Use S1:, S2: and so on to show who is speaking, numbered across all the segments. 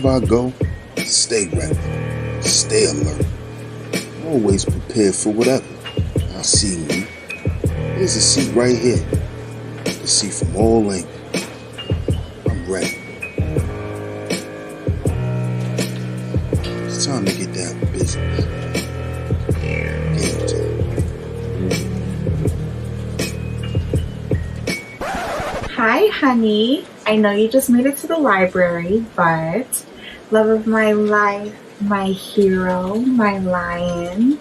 S1: wherever I go, stay ready, stay alert, always prepared for whatever. I see me. There's a seat right here. To see from all angles. I'm ready. It's time to get down to business. Game time.
S2: Hi, honey. I know you just made it to the library, but love of my life, my hero, my lion,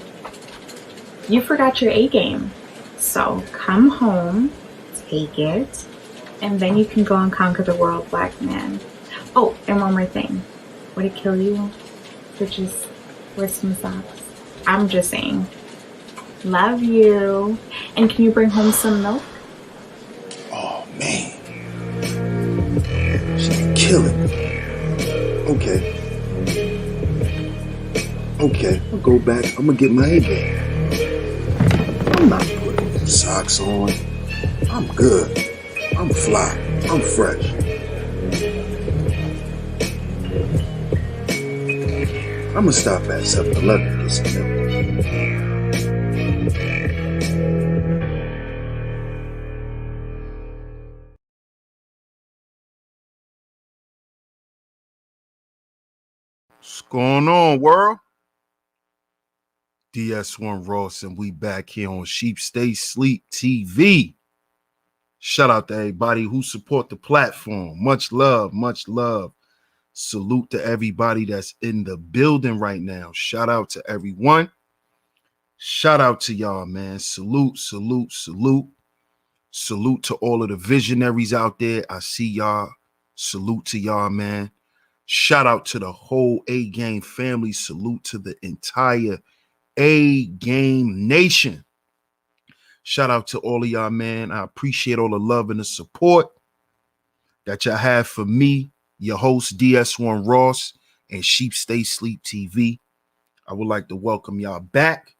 S2: you forgot your A game. So come home, take it, and then you can go and conquer the world, black man. Oh, and one more thing. Would it kill you to just wear some socks? I'm just saying. Love you. And can you bring home some milk?
S1: Oh, man. She be killing me. Okay, I'll go back. I'm gonna get my A game. I'm not putting them socks on. I'm good. I'm fly. I'm fresh. I'm gonna stop at 7-Eleven and get some milk.
S3: What's going on, world? DS1 Ross, and we back here on SHEEPSTAYSLEEPTV. Shout out to everybody who support the platform. Much love, much love. Salute to everybody that's in the building right now. Shout out to everyone. Shout out to y'all, man. Salute, salute, salute. Salute to all of the visionaries out there. I see y'all. Salute to y'all, man. Shout out to the whole A-Game family. Salute to the entire A-Game nation. Shout out to all of y'all, man. I appreciate all the love and the support that y'all have for me, your host, DS1 Ross, and Sheep Stay Sleep TV. I would like to welcome y'all back.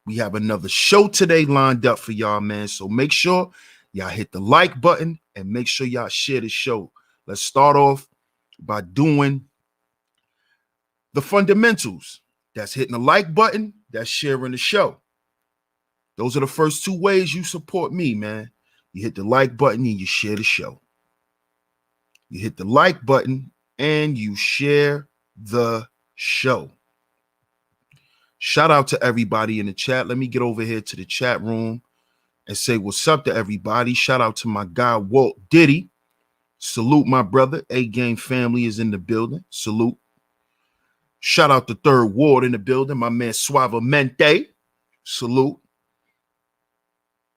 S3: We have another show today lined up for y'all, man. So make sure y'all hit the like button and make sure y'all share the show. Let's start off by doing the fundamentals. That's hitting the like button, that's sharing the show. Those are the first two ways you support me, man. You hit the like button and you share the show. You hit the like button and you share the show. Shout out to everybody in the chat. Let me get over here to the chat room and say what's up to everybody. Shout out to my guy, Walt Diddy. Salute, my brother. A-Game family is in the building. Salute. Shout out to Third Ward in the building. My man, Suavemente. Salute.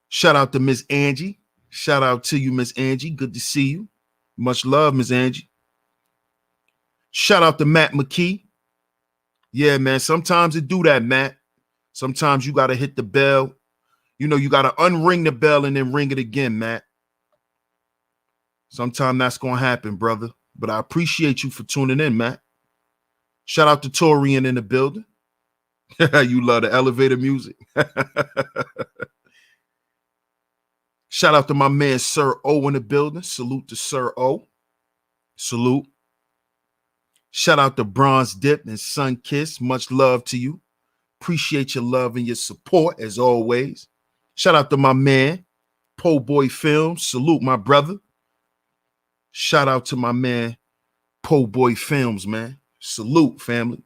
S3: Shout out to Miss Angie. Shout out to you, Miss Angie. Good to see you. Much love, Miss Angie. Shout out to Matt McKee. Yeah, man. Sometimes it do that, Matt. Sometimes you got to hit the bell. You know, you got to unring the bell and then ring it again, Matt. Sometimes that's going to happen, brother. But I appreciate you for tuning in, Matt. Shout out to Torian in the building. You love the elevator music. Shout out to my man, Sir O in the building. Salute to Sir O. Salute. Shout out to Bronze Dip and Sun Kiss. Much love to you. Appreciate your love and your support as always. Shout out to my man, Po Boy Films. Salute, my brother. Shout out to my man, Po Boy Films, man. Salute, family.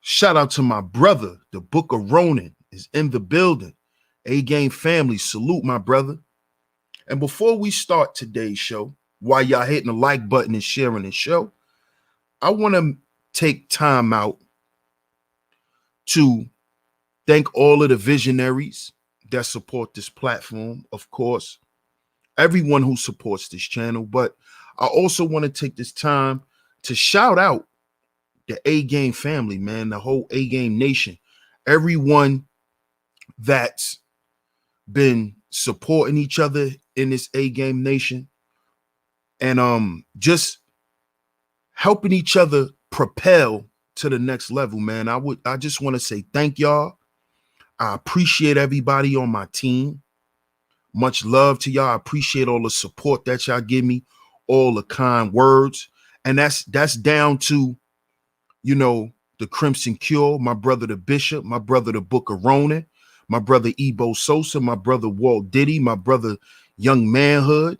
S3: Shout out to my brother, the Book of Ronin is in the building. A-Game family, salute, my brother. And before we start today's show, while y'all hitting the like button and sharing the show, I want to take time out to thank all of the visionaries that support this platform, of course, everyone who supports this channel, but I also want to take this time to shout out the A-Game family, man, the whole A-Game nation, everyone that's been supporting each other in this A-Game nation and just helping each other propel to the next level, man. I just want to say thank y'all. I appreciate everybody on my team. Much love to y'all. I appreciate all the support that y'all give me, all the kind words. And that's down to, you know, the Crimson Cure, my brother the Bishop, my brother the Book of Ronan, my brother Ebo Sosa, my brother Walt Diddy, my brother Young Manhood,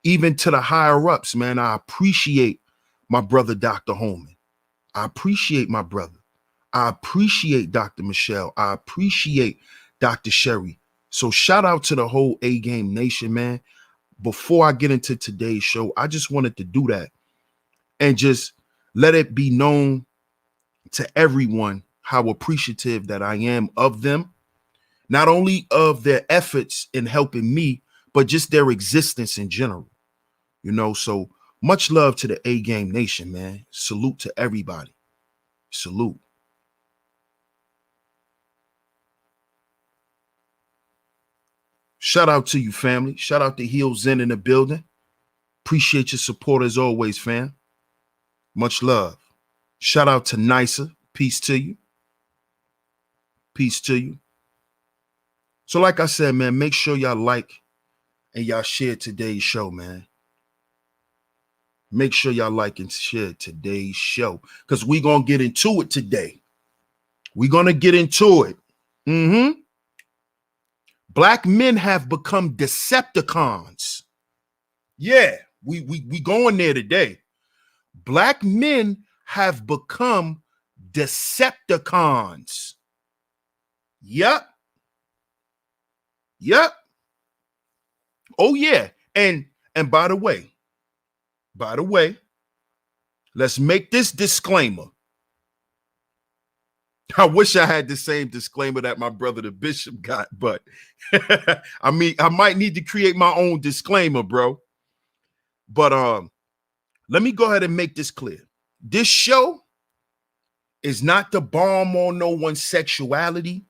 S3: even to the higher ups, man. I appreciate my brother Dr. Holman. I appreciate my brother. I appreciate Dr. Michelle. I appreciate Dr. Sherry. So shout out to the whole A Game Nation, man. Before I get into today's show, I just wanted to do that and just let it be known to everyone how appreciative that I am of them, not only of their efforts in helping me, but just their existence in general. You know, so much love to the A Game Nation, man. Salute to everybody. Salute. Shout out to you, family. Shout out to Heel Zen in the building. Appreciate your support as always, fam. Much love. Shout out to Nicer. Peace to you. Peace to you. So like I said, man, make sure y'all like and y'all share today's show, man. Make sure y'all like and share today's show because we're going to get into it today. We're going to get into it. Black men have become Decepticons. Yeah, we going there today. Black men have become Decepticons. Yep. Oh yeah. And by the way, let's make this disclaimer. I wish I had the same disclaimer that my brother the Bishop got, but I mean, I might need to create my own disclaimer, bro. But let me go ahead and make this clear. This show is not the bomb on no one's sexuality,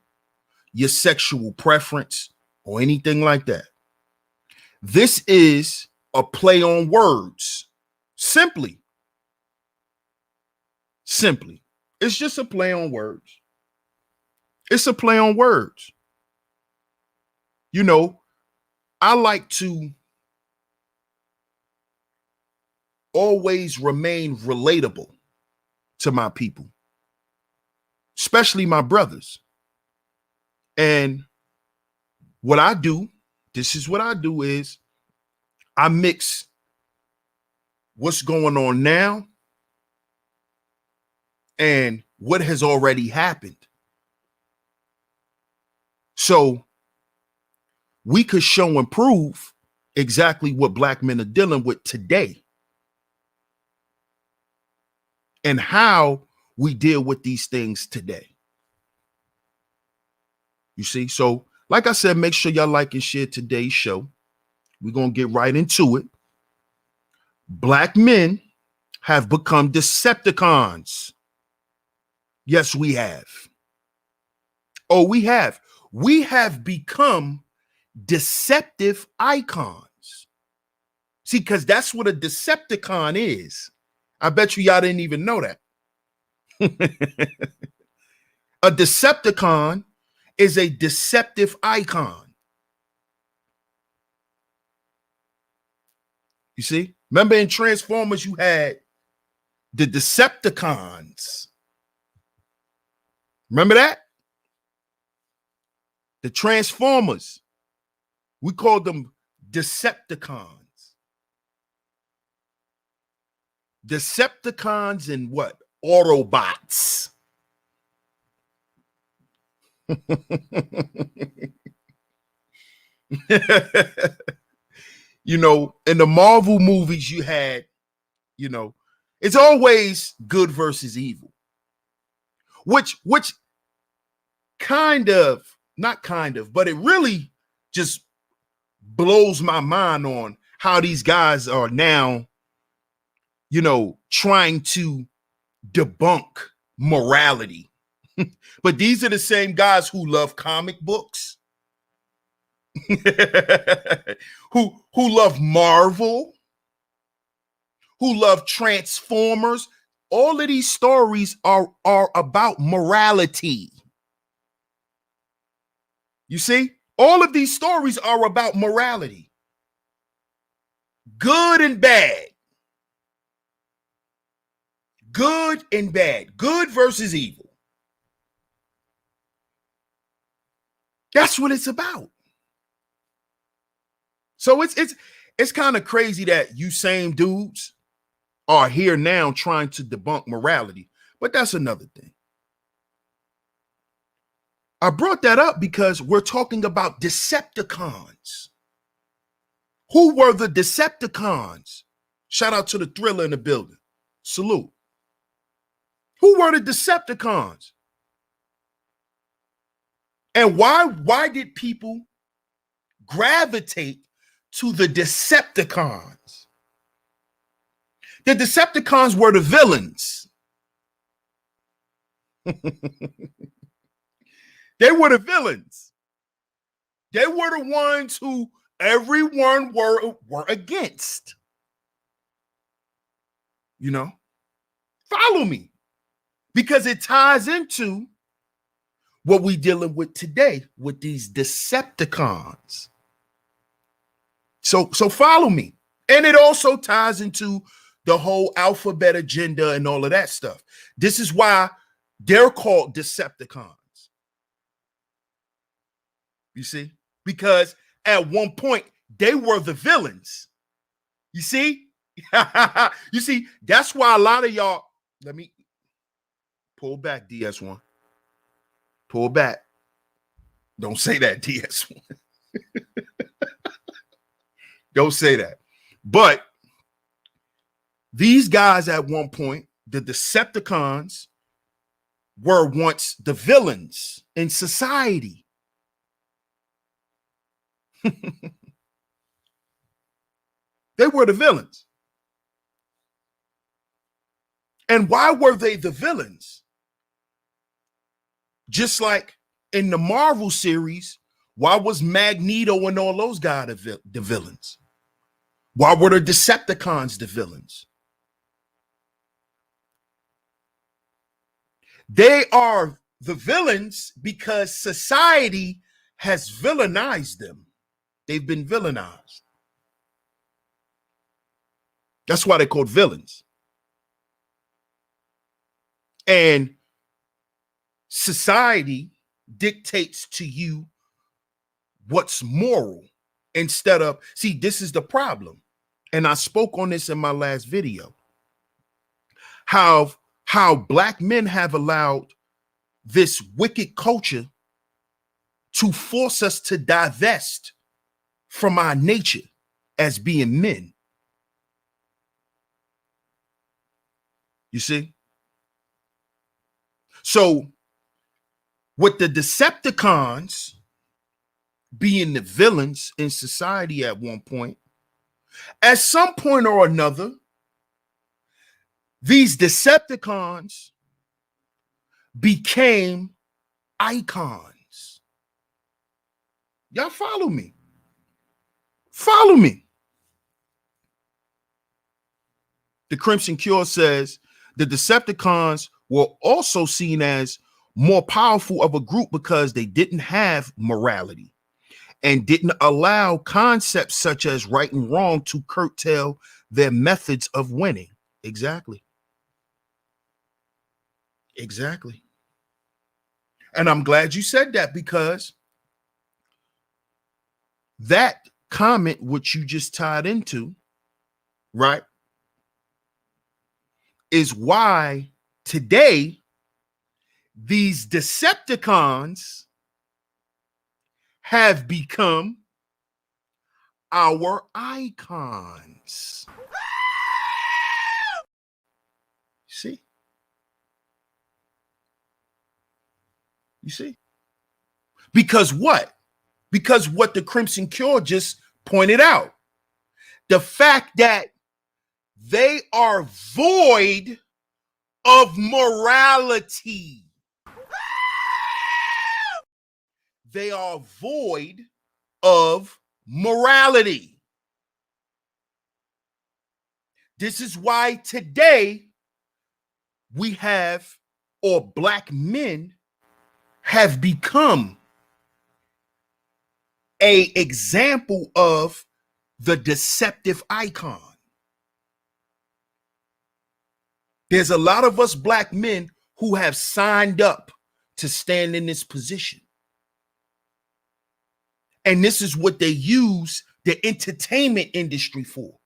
S3: your sexual preference, or anything like that. This is a play on words. Simply. It's just a play on words. It's a play on words. You know, I like to always remain relatable to my people, especially my brothers. And what I do, this is what I do is I mix what's going on now and what has already happened. So we could show and prove exactly what black men are dealing with today and how we deal with these things today. You see? So, like I said, make sure y'all like and share today's show. We're going to get right into it. Black men have become Decepticons. Yes, we have. Oh, we have. We have become deceptive icons. See, because that's what a Decepticon is. I bet you y'all didn't even know that. A Decepticon is a deceptive icon. You see? Remember in Transformers, you had the Decepticons. Remember that? The Transformers. We called them Decepticons. Decepticons and what? Autobots. You know, in the Marvel movies, you had, you know, it's always good versus evil. Which kind of, not kind of, but it really just blows my mind on how these guys are now, you know, trying to debunk morality. But these are the same guys who love comic books, who love Marvel, who love Transformers. All of these stories are about morality. You see, all of these stories are about morality, good and bad. good and bad, good versus evil. That's what it's about. So it's kind of crazy that you same dudes are here now trying to debunk morality, but that's another thing. I brought that up because we're talking about Decepticons. Who were the Decepticons? Shout out to the Thriller in the building. Salute. Who were the Decepticons? And why did people gravitate to the Decepticons? The Decepticons were the villains. They were the villains. They were the ones who everyone were against. You know? Follow me. Because it ties into what we're dealing with today with these Decepticons. So follow me. And it also ties into the whole alphabet agenda and all of that stuff. This is why they're called Decepticons. You see? Because at one point they were the villains. You see? You see, that's why a lot of y'all, let me pull back, DS1. Pull back. Don't say that, DS1. Don't say that. But these guys at one point, the Decepticons, were once the villains in society. They were the villains. And why were they the villains? Just like in the Marvel series, why was Magneto and all those guys the villains? Why were the Decepticons the villains? They are the villains because society has villainized them. They've been villainized. That's why they're called villains. And society dictates to you what's moral instead of, see, this is the problem. And I spoke on this in my last video. How black men have allowed this wicked culture to force us to divest from our nature as being men. You see? So with the Decepticons being the villains in society at one point, at some point or another, these Decepticons became icons. Y'all follow me? Follow me. The Crimson Cure says the Decepticons were also seen as more powerful of a group because they didn't have morality and didn't allow concepts such as right and wrong to curtail their methods of winning. Exactly. Exactly. And I'm glad you said that, because that comment, which you just tied into, right, is why today these Decepticons have become our icons. See? You see? Because what? Because what the Crimson Cure just pointed out. The fact that they are void of morality. They are void of morality. This is why today we have, or black men have become an example of the deceptive icon. There's a lot of us black men who have signed up to stand in this position. And this is what they use the entertainment industry for.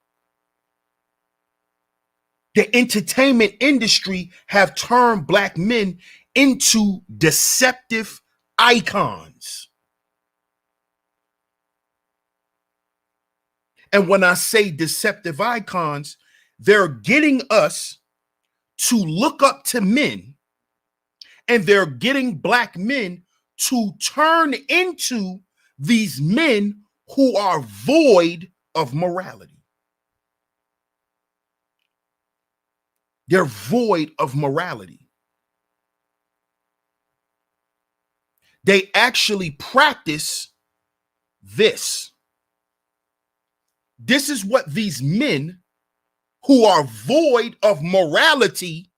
S3: The entertainment industry have turned black men into deceptive icons. And when I say deceptive icons, they're getting us to look up to men, and they're getting black men to turn into these men who are void of morality. They're void of morality. They actually practice this. This is what these men who are void of morality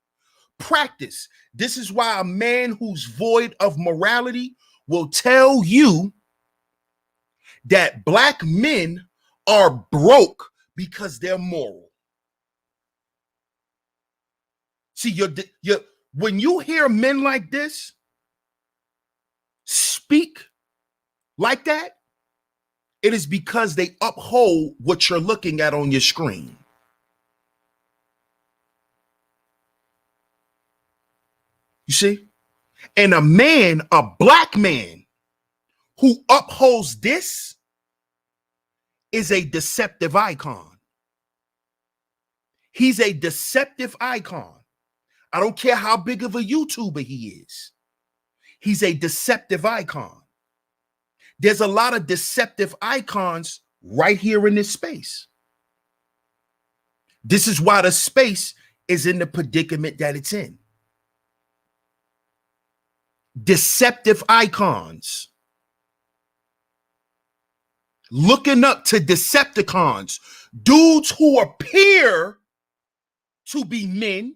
S3: practice. This is why a man who's void of morality will tell you that black men are broke because they're moral. See, when you hear men like this speak like that, it is because they uphold what you're looking at on your screen. You see? And a man, a black man who upholds this is a deceptive icon. He's a deceptive icon. I don't care how big of a YouTuber he is. He's a deceptive icon. There's a lot of deceptive icons right here in this space. This is why the space is in the predicament that it's in. Deceptive icons. Looking up to Decepticons, dudes who appear to be men,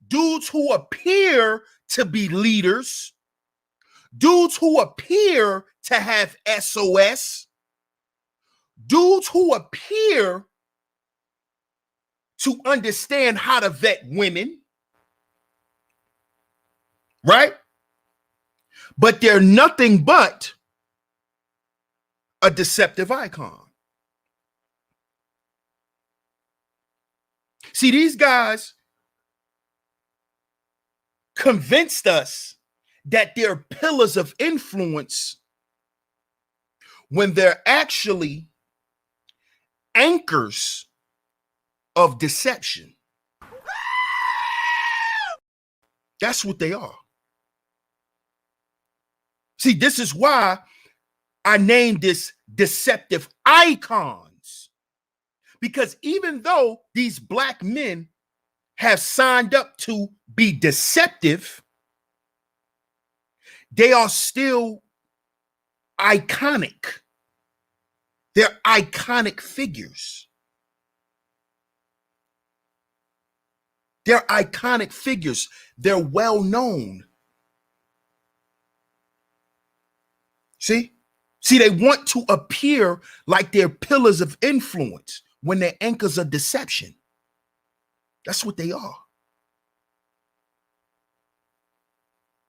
S3: dudes who appear to be leaders, dudes who appear to have SOS, dudes who appear to understand how to vet women, right? But they're nothing but a deceptive icon. See, these guys convinced us that they're pillars of influence when they're actually anchors of deception. That's what they are. See, this is why I named this deceptive icons, because even though these black men have signed up to be deceptive, they are still iconic. They're iconic figures. They're iconic figures. They're well known. See? See, they want to appear like they're pillars of influence when they're anchors of deception. That's what they are.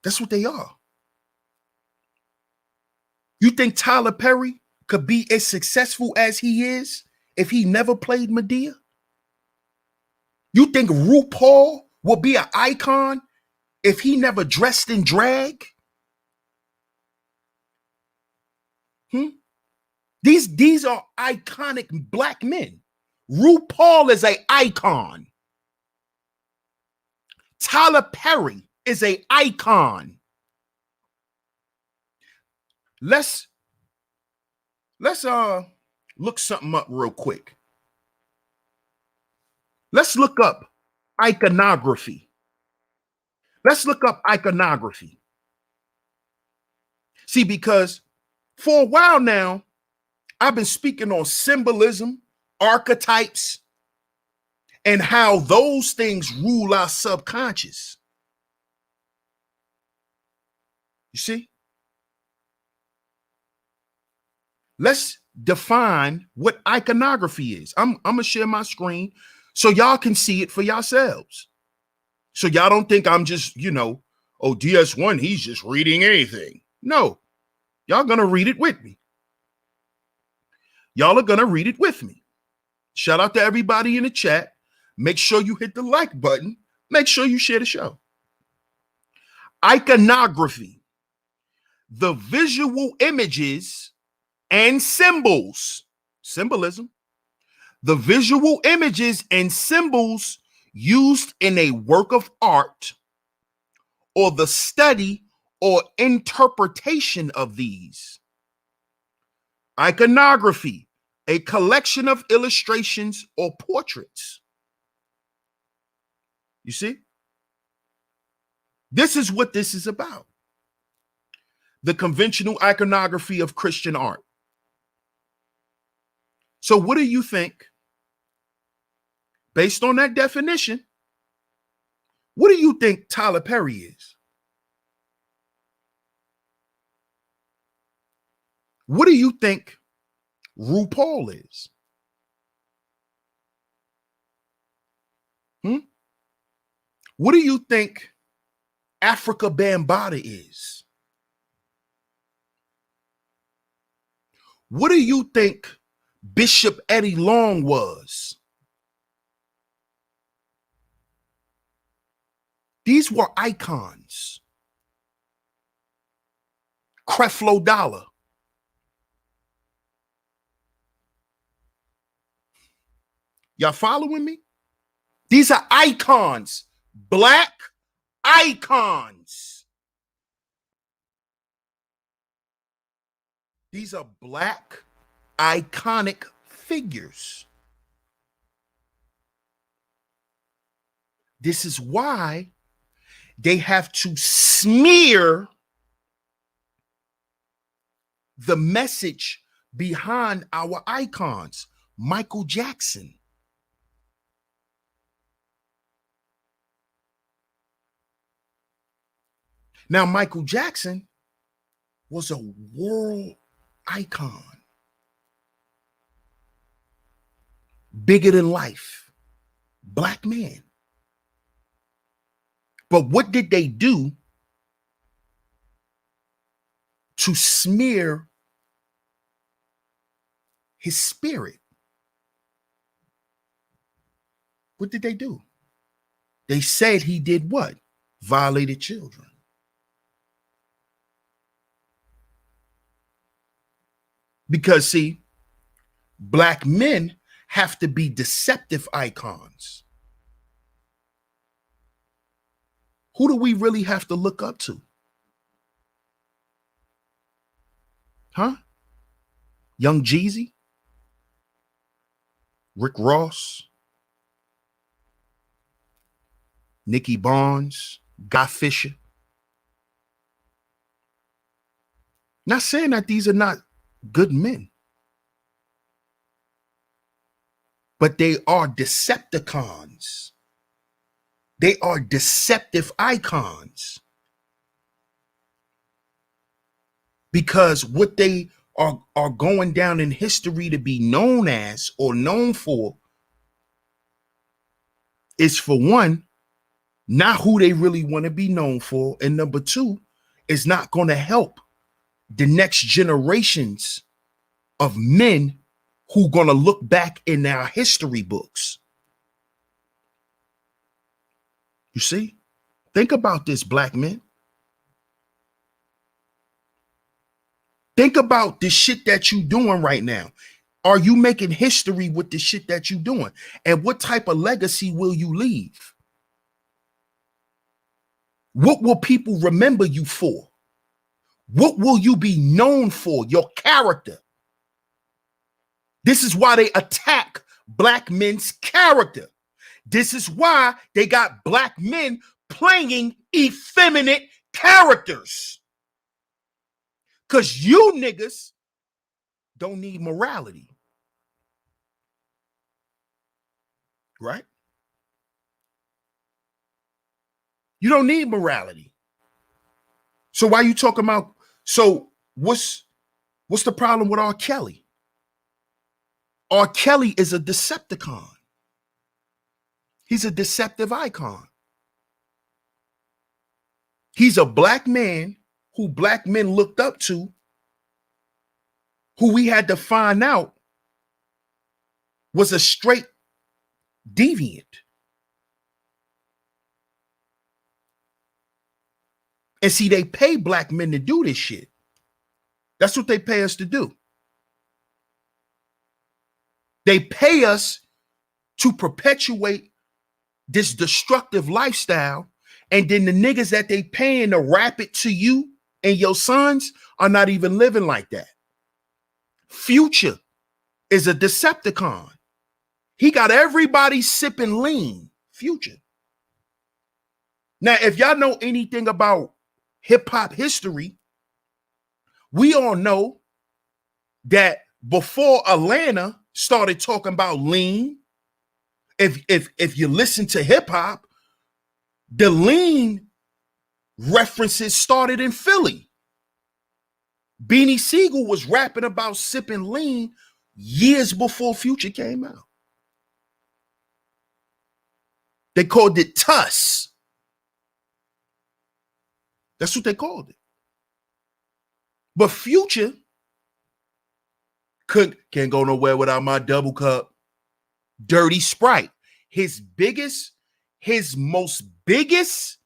S3: That's what they are. You think Tyler Perry could be as successful as he is if he never played Medea? You think RuPaul will be an icon if he never dressed in drag? These are iconic black men. RuPaul is an icon. Tyler Perry is an icon. Let's look something up real quick. Let's look up iconography. Let's look up iconography. See, because for a while now, I've been speaking on symbolism, archetypes, and how those things rule our subconscious. You see? Let's define what iconography is. I'm going to share my screen so y'all can see it for yourselves. So y'all don't think I'm just, oh, DS1, he's just reading anything. No, y'all gonna read it with me. Y'all are gonna read it with me. Shout out to everybody in the chat. Make sure you hit the like button. Make sure you share the show. Iconography, the visual images and symbols, symbolism, the visual images and symbols used in a work of art or the study or interpretation of these. Iconography, a collection of illustrations or portraits. You see? This is what this is about. The conventional iconography of Christian art. So what do you think, based on that definition, what do you think Tyler Perry is? What do you think RuPaul is? What do you think Africa Bambaataa is? What do you think Bishop Eddie Long was? These were icons. Creflo Dollar. Y'all following me? These are icons. Black icons. These are black iconic figures. This is why they have to smear the message behind our icons. Michael Jackson. Now, Michael Jackson was a world icon. Bigger than life. Black man. But what did they do to smear his spirit? What did they do? They said he did what? Violated children. Because, see, black men have to be deceptive icons. Who do we really have to look up to? Huh? Young Jeezy? Rick Ross? Nicky Barnes? Guy Fisher? Not saying that these are not good men, but they are Decepticons. They are deceptive icons. Because what they are going down in history to be known as or known for is, for one, not who they really want to be known for. And number two, is not going to help the next generations of men who going to look back in our history books. You see? Think about this, black men. Think about the shit that you doing right now. Are you making history with the shit that you doing? And what type of legacy will you leave? What will people remember you for? What will you be known for? Your character. This is why they attack black men's character. This is why they got black men playing effeminate characters. Because you niggas don't need morality. Right? You don't need morality. So why you talking about, so what's the problem with R. Kelly? R. Kelly is a Decepticon. He's a deceptive icon. He's a black man who black men looked up to, who we had to find out was a straight deviant. And see, they pay black men to do this shit. That's what they pay us to do. They pay us to perpetuate this destructive lifestyle, and then the niggas that they paying to rap it to you and your sons are not even living like that. Future is a Decepticon. He got everybody sipping lean. Future. Now, if y'all know anything about hip-hop history, we all know that before Atlanta started talking about lean, if you listen to hip-hop, the lean references started in Philly. Beanie Siegel was rapping about sipping lean years before Future came out. They called it Tuss. That's what they called it. But Future can't go nowhere without my double cup. Dirty Sprite. His most biggest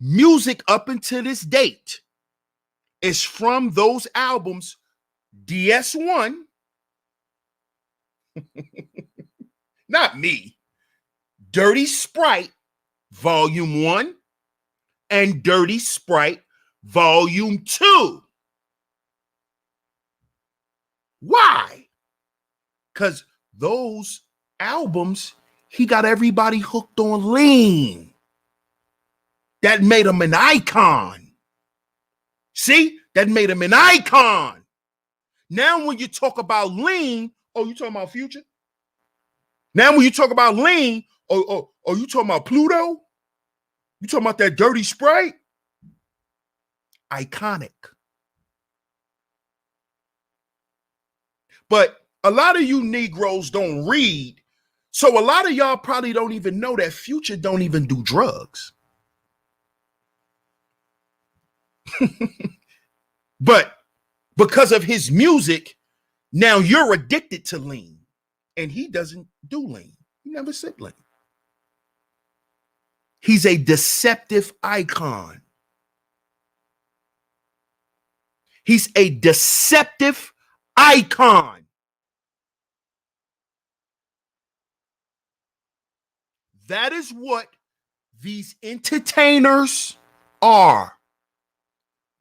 S3: music up until this date is from those albums, DS1, not me, Dirty Sprite, Volume 1, and Dirty Sprite, Volume 2. Why? Because those albums, he got everybody hooked on lean. That made him an icon. See? That made him an icon. Now when you talk about lean, oh, you talking about Future? Now when you talk about lean, oh, you talking about Pluto? You talking about that Dirty Sprite? Iconic. But a lot of you Negroes don't read, so a lot of y'all probably don't even know that Future don't even do drugs. But because of his music, now you're addicted to lean, and he doesn't do lean. He never sipped lean. He's a deceptive icon. He's a deceptive icon. That is what these entertainers are.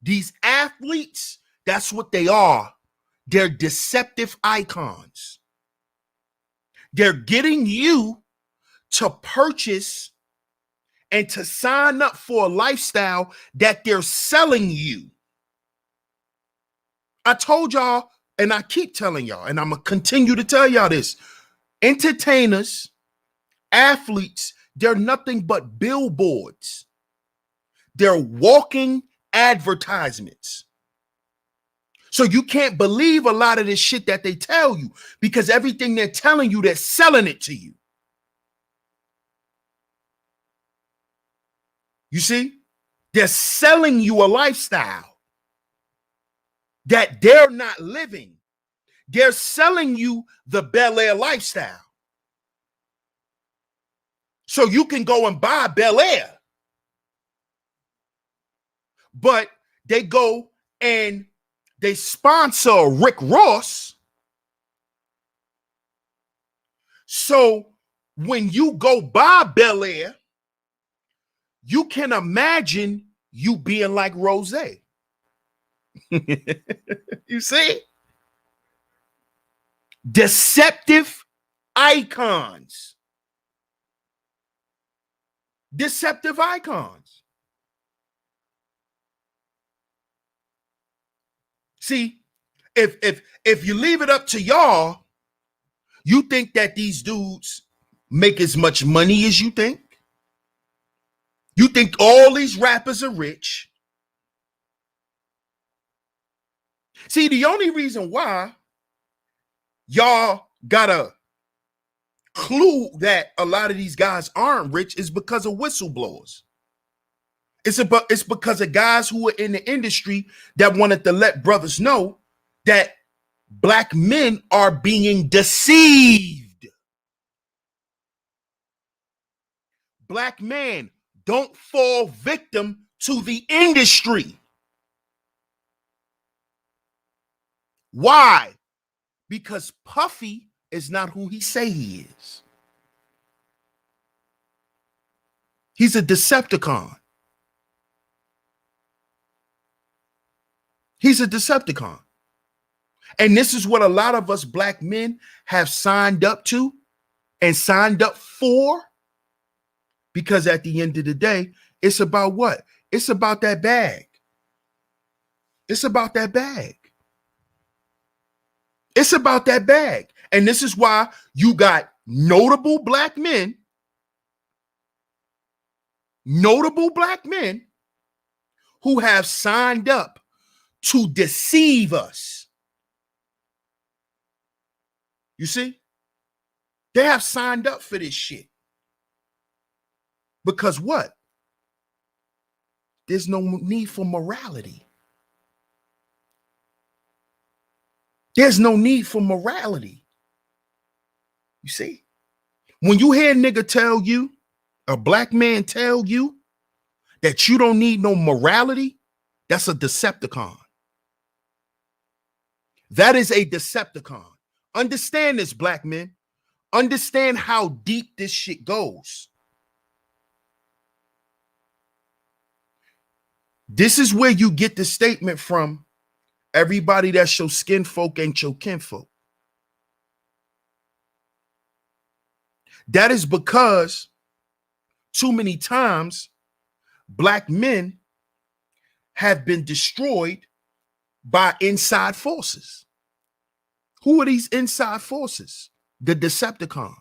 S3: These athletes, that's what they are. They're deceptive icons. They're getting you to purchase and to sign up for a lifestyle that they're selling you. I told y'all, and I keep telling y'all, and I'm going to continue to tell y'all this. Entertainers, athletes, they're nothing but billboards. They're walking advertisements. So you can't believe a lot of this shit that they tell you, because everything they're telling you, they're selling it to you. You see? They're selling you a lifestyle that they're not living. They're selling you the Bel Air lifestyle. So you can go and buy Bel Air. But they go and they sponsor Rick Ross. So when you go buy Bel Air, you can imagine you being like Rose. You see? Deceptive icons. Deceptive icons. See, if you leave it up to y'all, you think that these dudes make as much money as you think? You think all these rappers are rich? See, the only reason why y'all got a clue that a lot of these guys aren't rich is because of whistleblowers. It's because of guys who are in the industry that wanted to let brothers know that black men are being deceived. Black man, don't fall victim to the industry. Why? Because Puffy is not who he say he is. He's a Decepticon. He's a Decepticon. And this is what a lot of us black men have signed up to and signed up for. Because at the end of the day, it's about what? It's about that bag. It's about that bag. It's about that bag. And this is why you got notable black men who have signed up to deceive us. You see? They have signed up for this shit. Because what? There's no need for morality. There's no need for morality. You see? When you hear a nigga tell you, a black man tell you that you don't need no morality, that's a Decepticon. That is a Decepticon. Understand this, black men. Understand how deep this shit goes. This is where you get the statement from, everybody that's your skin folk ain't your kinfolk. That is because too many times black men have been destroyed by inside forces. Who are these inside forces? The Decepticons.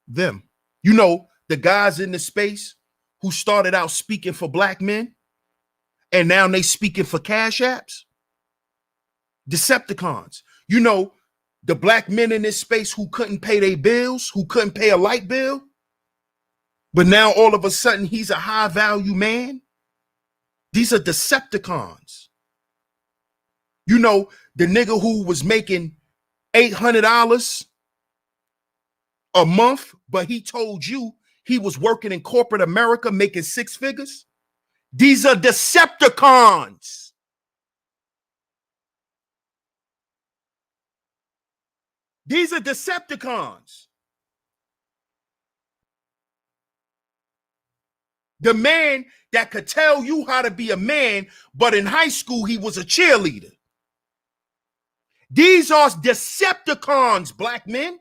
S3: Them. You know, the guys in the space who started out speaking for black men and now they speaking for cash apps. Decepticons. You know, the black men in this space who couldn't pay their bills, who couldn't pay a light bill, but now all of a sudden he's a high value man. These are Decepticons. You know, the nigga who was making $800 a month, but he told you he was working in corporate America making six figures. These are Decepticons. These are Decepticons. The man that could tell you how to be a man, but in high school he was a cheerleader. These are Decepticons, black men.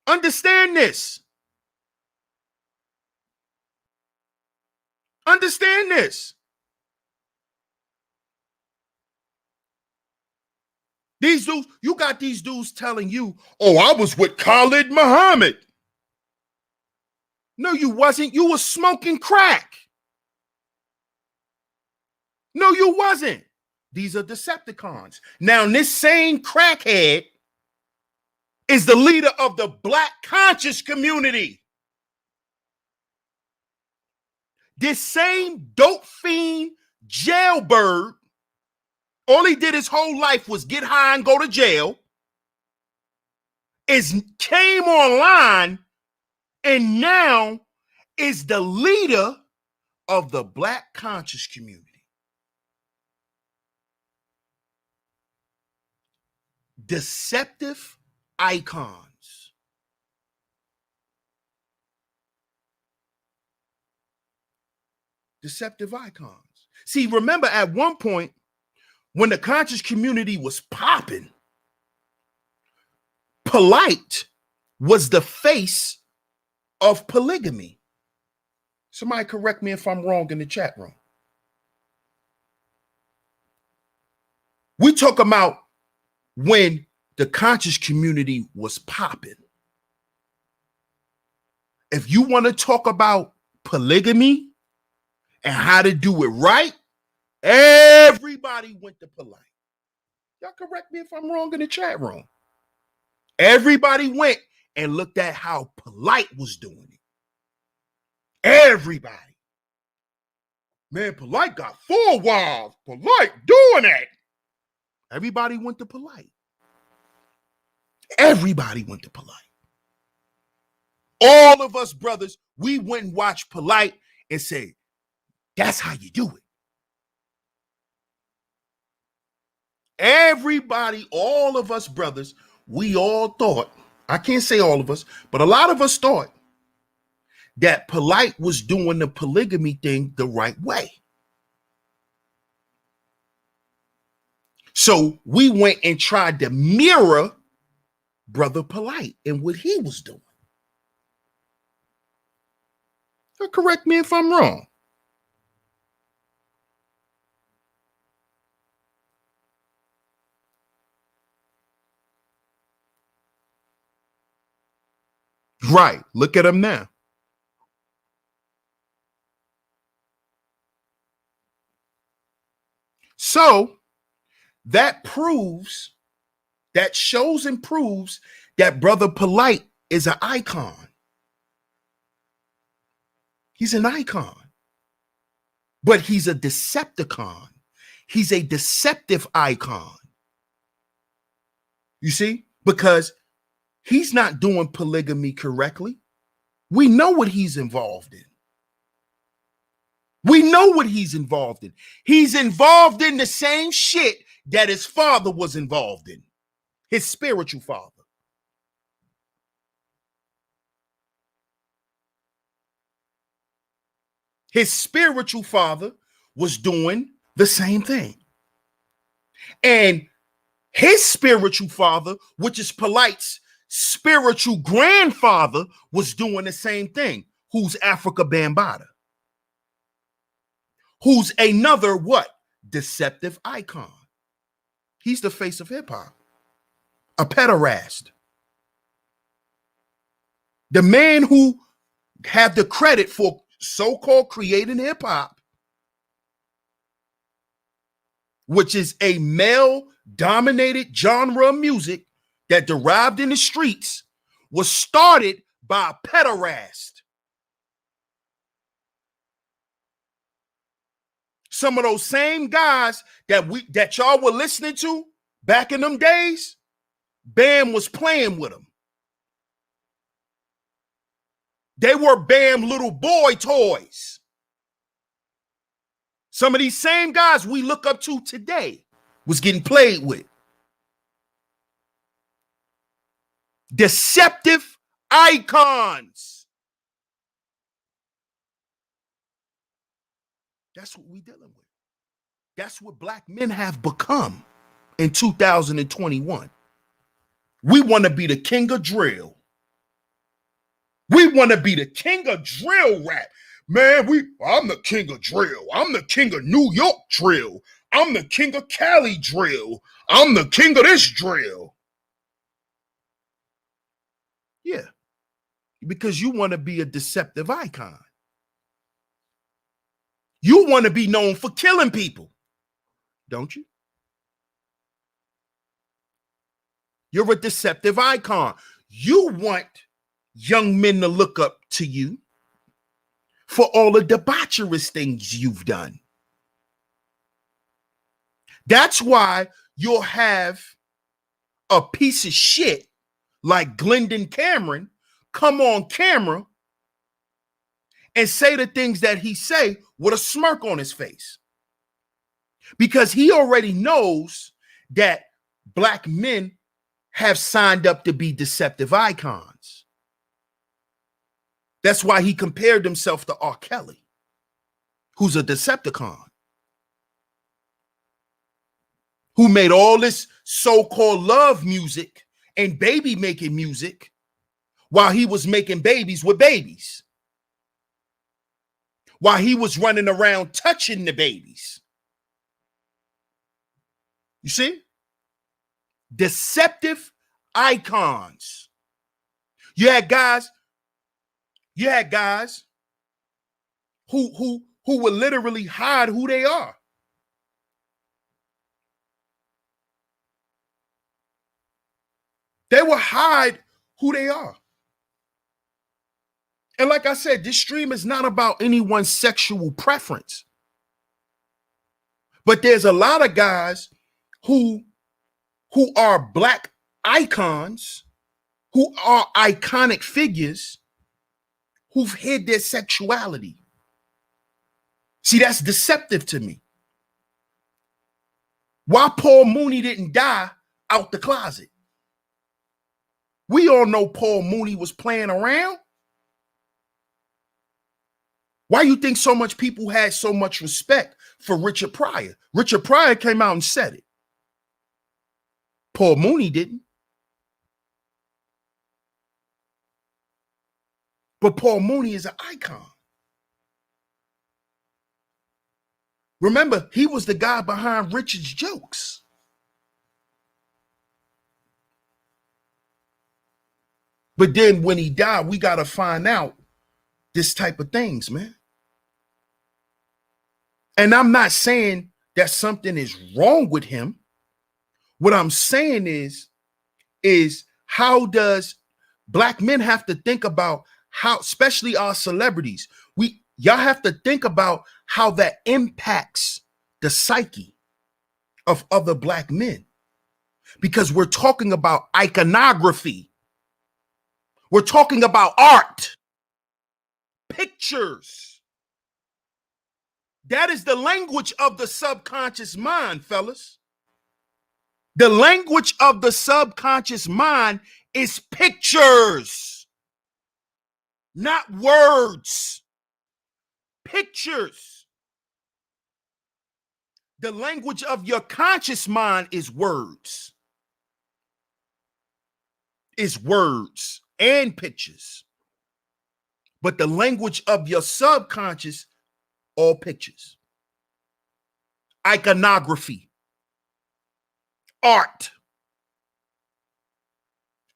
S3: Understand this. Understand this. These dudes, you got these dudes telling you, oh, I was with Khalid Muhammad. No, you wasn't. You was smoking crack. No, you wasn't. These are Decepticons. Now, this same crackhead is the leader of the black conscious community. This same dope fiend jailbird, all he did his whole life was get high and go to jail, came online and now is the leader of the black conscious community. Deceptive icons. Deceptive icons. See, remember at one point when the conscious community was popping, Polite was the face of polygamy. Somebody correct me if I'm wrong in the chat room. We talk about when the conscious community was popping. If you want to talk about polygamy and how to do it right, everybody went to Polite. Y'all correct me if I'm wrong in the chat room. Everybody went and looked at how Polite was doing it. Everybody. Man, Polite got 4 wives. Polite doing that. Everybody went to Polite. Everybody went to Polite. All of us brothers, we went and watched Polite and said, that's how you do it. Everybody, all of us brothers, we all thought, I can't say all of us, but a lot of us thought that Polite was doing the polygamy thing the right way. So we went and tried to mirror Brother Polite and what he was doing. Correct me if I'm wrong. Right. Look at him now. So that proves, that shows and proves that Brother Polite is an icon. He's an icon. But he's a Decepticon. He's a deceptive icon. You see? Because he's not doing polygamy correctly. We know what he's involved in. We know what he's involved in. He's involved in the same shit that his father was involved in. His spiritual father. His spiritual father was doing the same thing. And his spiritual father, which is Polite's spiritual grandfather, was doing the same thing. Who's Africa Bambaataa? Who's another what? Deceptive icon. He's the face of hip hop. A pederast. The man who had the credit for so-called creating hip hop, which is a male-dominated genre of music that derived in the streets, was started by a pederast. Some of those same guys that y'all were listening to back in them days, Bam was playing with them. They were Bam little boy toys. Some of these same guys we look up to today was getting played with. Deceptive icons. That's what we're dealing with. That's what black men have become in 2021. We want to be the king of drill. We want to be the king of drill rap. Man, I'm the king of drill. I'm the king of New York drill. I'm the king of Cali drill. I'm the king of this drill. Yeah, because you want to be a deceptive icon. You want to be known for killing people, don't you? You're a deceptive icon. You want young men to look up to you for all the debaucherous things you've done. That's why you'll have a piece of shit like Glendon Cameron come on camera and say the things that he say with a smirk on his face. Because he already knows that black men have signed up to be deceptive icons. That's why he compared himself to R. Kelly, who's a Decepticon, who made all this so-called love music and baby making music while he was making babies with babies, while he was running around touching the babies. You see? Deceptive icons. You had guys who would literally hide who they are. They will hide who they are. And like I said, this stream is not about anyone's sexual preference. But there's a lot of guys who are black icons, who are iconic figures, who've hid their sexuality. See, that's deceptive to me. Why Paul Mooney didn't die out the closet? We all know Paul Mooney was playing around. Why you think so much people had so much respect for Richard Pryor? Richard Pryor came out and said it. Paul Mooney didn't. But Paul Mooney is an icon. Remember, he was the guy behind Richard's jokes. But then when he died, we got to find out this type of things, man. And I'm not saying that something is wrong with him. What I'm saying is how does black men have to think about how, especially our celebrities, y'all have to think about how that impacts the psyche of other black men. Because we're talking about iconography. We're talking about art, pictures. That is the language of the subconscious mind, fellas. The language of the subconscious mind is pictures, not words. Pictures. The language of your conscious mind is words. Is words and pictures. But the language of your subconscious, all pictures. Iconography. Art.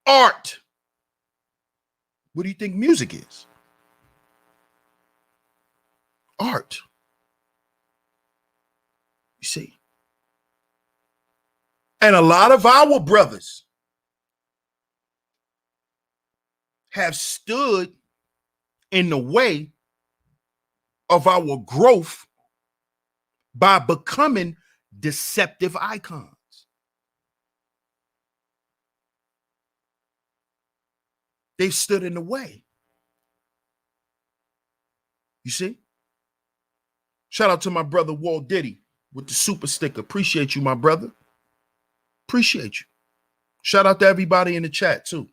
S3: Art. What do you think music is? Art. You see? And a lot of our brothers have stood in the way of our growth by becoming deceptive icons. They've stood in the way. You see? Shout out to my brother Walt Diddy with the super sticker. Appreciate you, my brother. Appreciate you. Shout out to everybody in the chat too.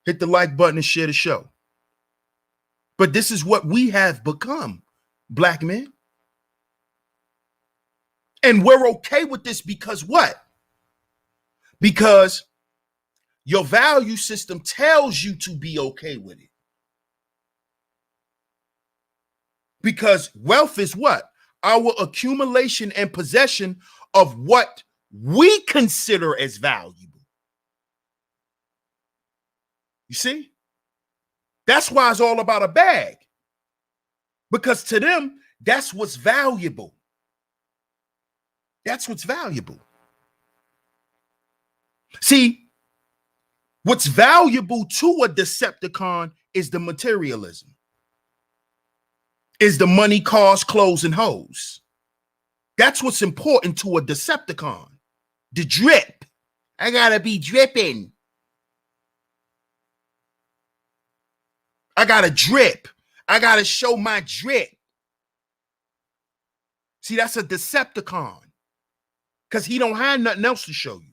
S3: Hit the like button and share the show. But this is what we have become, black men. And we're okay with this because what? Because your value system tells you to be okay with it. Because wealth is what? Our accumulation and possession of what we consider as valuable. You see? That's why it's all about a bag. Because to them, that's what's valuable. That's what's valuable. See, what's valuable to a Decepticon is the materialism. Is the money, cars, clothes, and hoes. That's what's important to a Decepticon. The drip. I gotta be dripping. I gotta drip. I gotta show my drip. See, that's a Decepticon. Because he don't have nothing else to show you.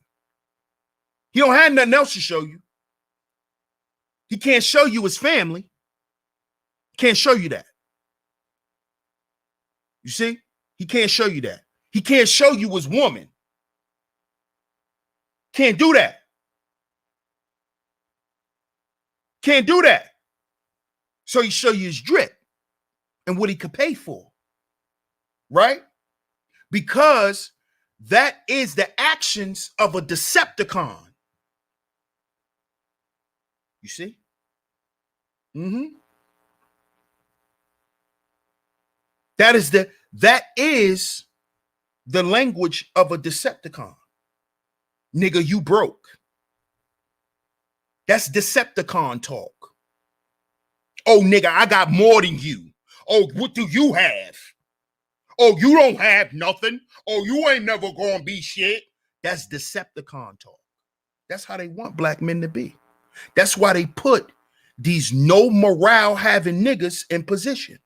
S3: He don't have nothing else to show you. He can't show you his family. Can't show you that. You see? He can't show you that. He can't show you his woman. Can't do that. Can't do that. So he show you his drip and what he could pay for. Right? Because that is the actions of a Decepticon. You see? That is the language of a Decepticon. Nigga, you broke. That's Decepticon talk. Oh, nigga, I got more than you. Oh, what do you have? Oh, you don't have nothing. Oh, you ain't never gonna be shit. That's Decepticon talk. That's how they want black men to be. That's why they put these no morale having niggas in position.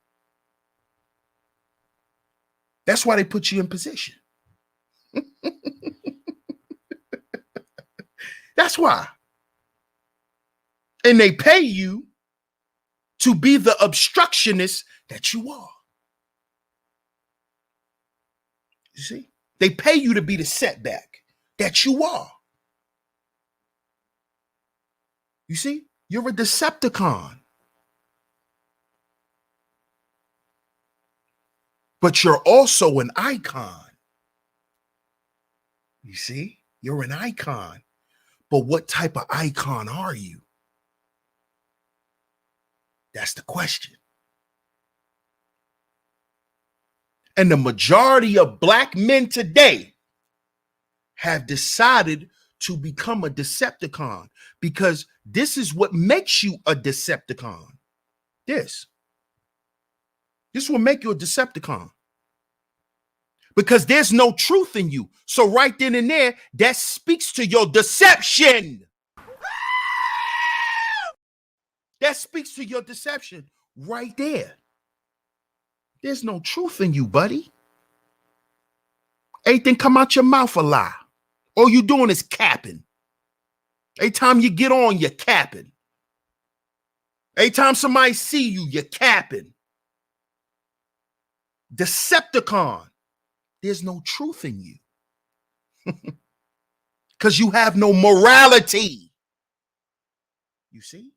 S3: That's why they put you in position. That's why. And they pay you to be the obstructionist that you are. You see? They pay you to be the setback that you are. You see? You're a Decepticon. But you're also an icon. You see? You're an icon. But what type of icon are you? That's the question. And the majority of black men today have decided to become a Decepticon because this is what makes you a Decepticon. This will make you a Decepticon because there's no truth in you. So right then and there, that speaks to your deception. That speaks to your deception right there. There's no truth in you, buddy. Everything come out your mouth a lie. All you doing is capping. Every time you get on, you're capping. Every time somebody see you, you're capping. Decepticon. There's no truth in you. Because you have no morality. You see?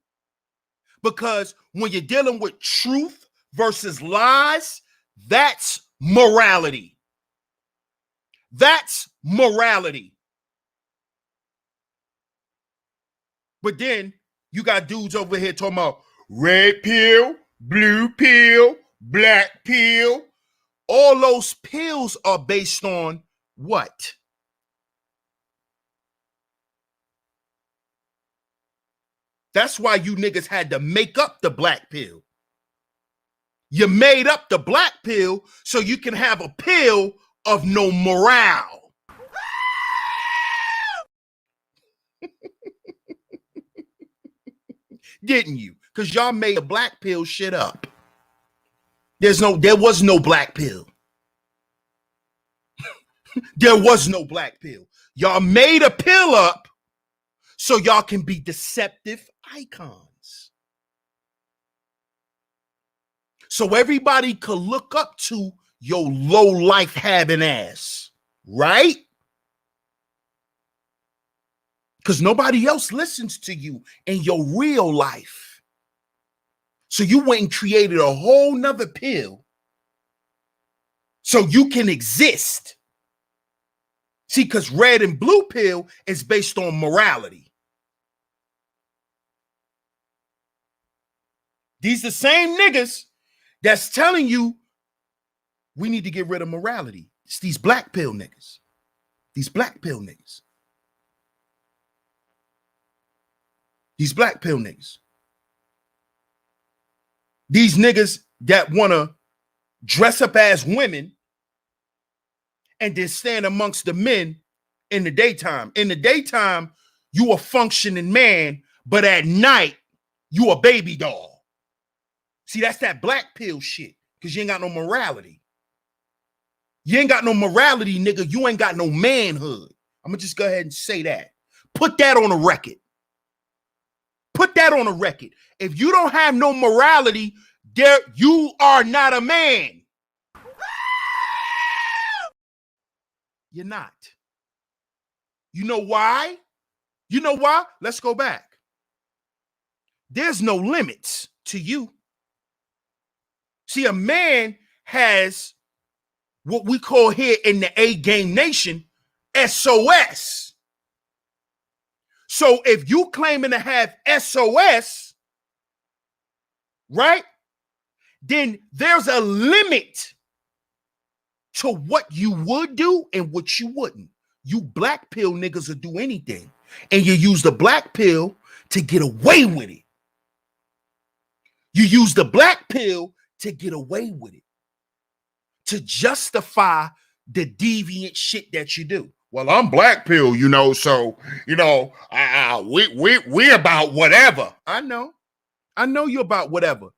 S3: Because when you're dealing with truth versus lies, that's morality. That's morality. But then you got dudes over here talking about red pill, blue pill, black pill. All those pills are based on what? That's why you niggas had to make up the black pill. You made up the black pill so you can have a pill of no morale. Didn't you? Because y'all made the black pill shit up. There was no black pill. There was no black pill. Y'all made a pill up so y'all can be deceptive icons. So everybody could look up to your low life having ass, right? Because nobody else listens to you in your real life. So you went and created a whole nother pill so you can exist. See, because red and blue pill is based on morality. These the same niggas that's telling you we need to get rid of morality. It's these black pill niggas. These black pill niggas. These black pill niggas. These niggas that want to dress up as women and then stand amongst the men in the daytime. In the daytime, you a functioning man, but at night, you a baby doll. See, that's that black pill shit because you ain't got no morality. You ain't got no morality, nigga. You ain't got no manhood. I'm going to just go ahead and say that. Put that on a record. Put that on a record. If you don't have no morality, you are not a man. You're not. You know why? You know why? Let's go back. There's no limits to you. See, a man has what we call here in the A game nation, SOS. So if you claiming to have SOS, right, then there's a limit to what you would do and what you wouldn't. You black pill niggas will do anything. And you use the black pill to get away with it. You use the black pill to get away with it, to justify the deviant shit that you do. Well, I'm black pill, so we about whatever. I know you're about whatever.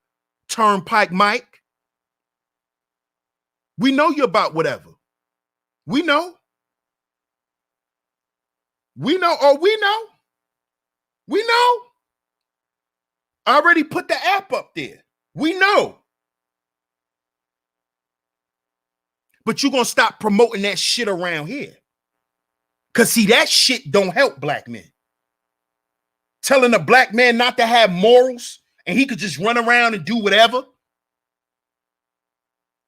S3: Turnpike Mike. We know you're about whatever. We know. We know. I already put the app up there. We know. But you're going to stop promoting that shit around here. Because, see, that shit don't help black men. Telling a black man not to have morals and he could just run around and do whatever.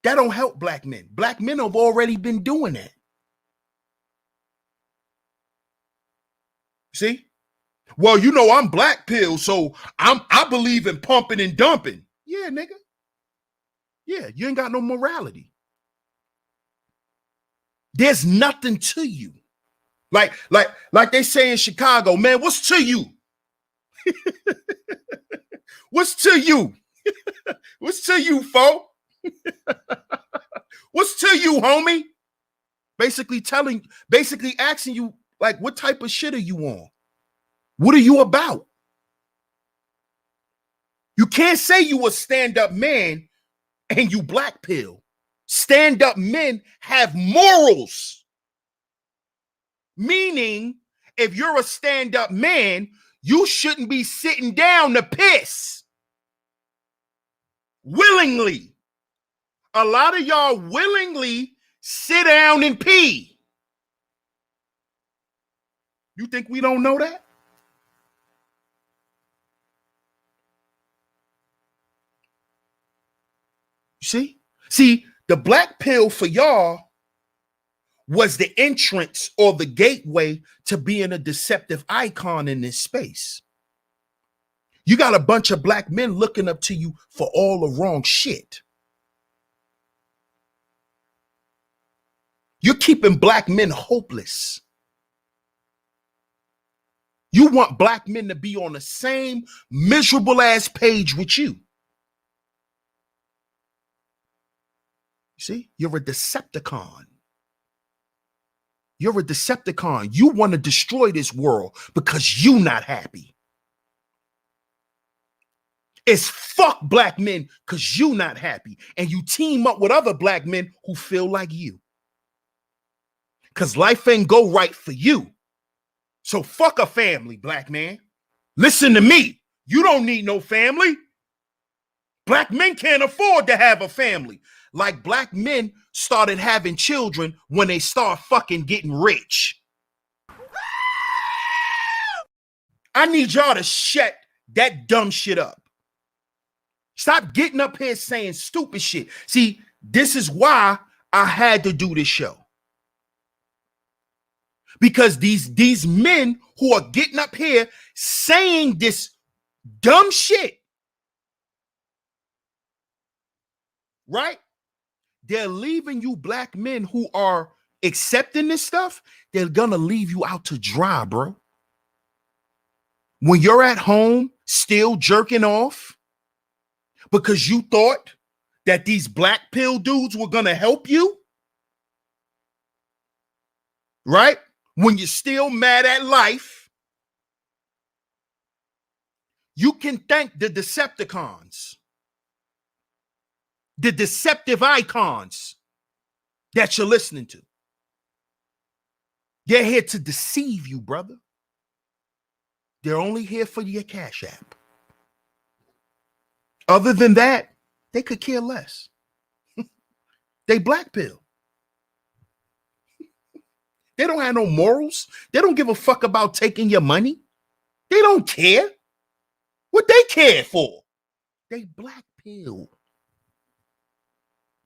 S3: That don't help black men. Black men have already been doing that. See? Well, I'm black pill, so I believe in pumping and dumping. Yeah, nigga. Yeah, you ain't got no morality. There's nothing to you. Like they say in Chicago, man, what's to you? What's to you? What's to you, fo? What's to you, homie? Basically asking you, like, what type of shit are you on? What are you about? You can't say you a stand-up man and you black pill. Stand-up men have morals. Meaning, if you're a stand-up man, you shouldn't be sitting down to piss. Willingly. A lot of y'all willingly sit down and pee. You think we don't know that? You see, the black pill for y'all was the entrance or the gateway to being a deceptive icon in this space. You got a bunch of black men looking up to you for all the wrong shit. You're keeping black men hopeless. You want black men to be on the same miserable ass page with you. See, you're a Decepticon. You're a Decepticon. You want to destroy this world because you're not happy. It's fuck black men because you're not happy. And you team up with other black men who feel like you. Because life ain't go right for you. So fuck a family, black man. Listen to me. You don't need no family. Black men can't afford to have a family. Like black men started having children when they start fucking getting rich. I need y'all to shut that dumb shit up. Stop getting up here saying stupid shit. See, this is why I had to do this show. Because these men who are getting up here saying this dumb shit, right? They're leaving you black men who are accepting this stuff. They're gonna leave you out to dry, bro. When you're at home still jerking off because you thought that these black pill dudes were gonna help you, right? When you're still mad at life, you can thank the Decepticons, the deceptive icons that you're listening to. They're here to deceive you, brother. They're only here for your Cash App. Other than that, they could care less. They black pill. They don't have no morals. They don't give a fuck about taking your money. They don't care. What they care for? They black pill.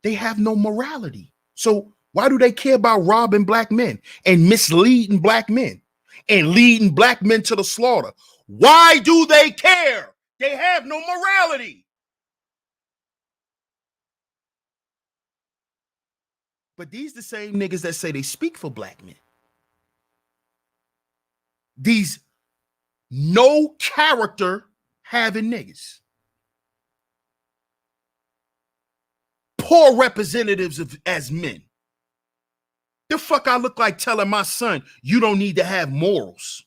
S3: They have no morality. So why do they care about robbing black men and misleading black men and leading black men to the slaughter? Why do they care? They have no morality. But these the same niggas that say they speak for black men. These no character having niggas. poor representatives as men. The fuck I look like telling my son, you don't need to have morals.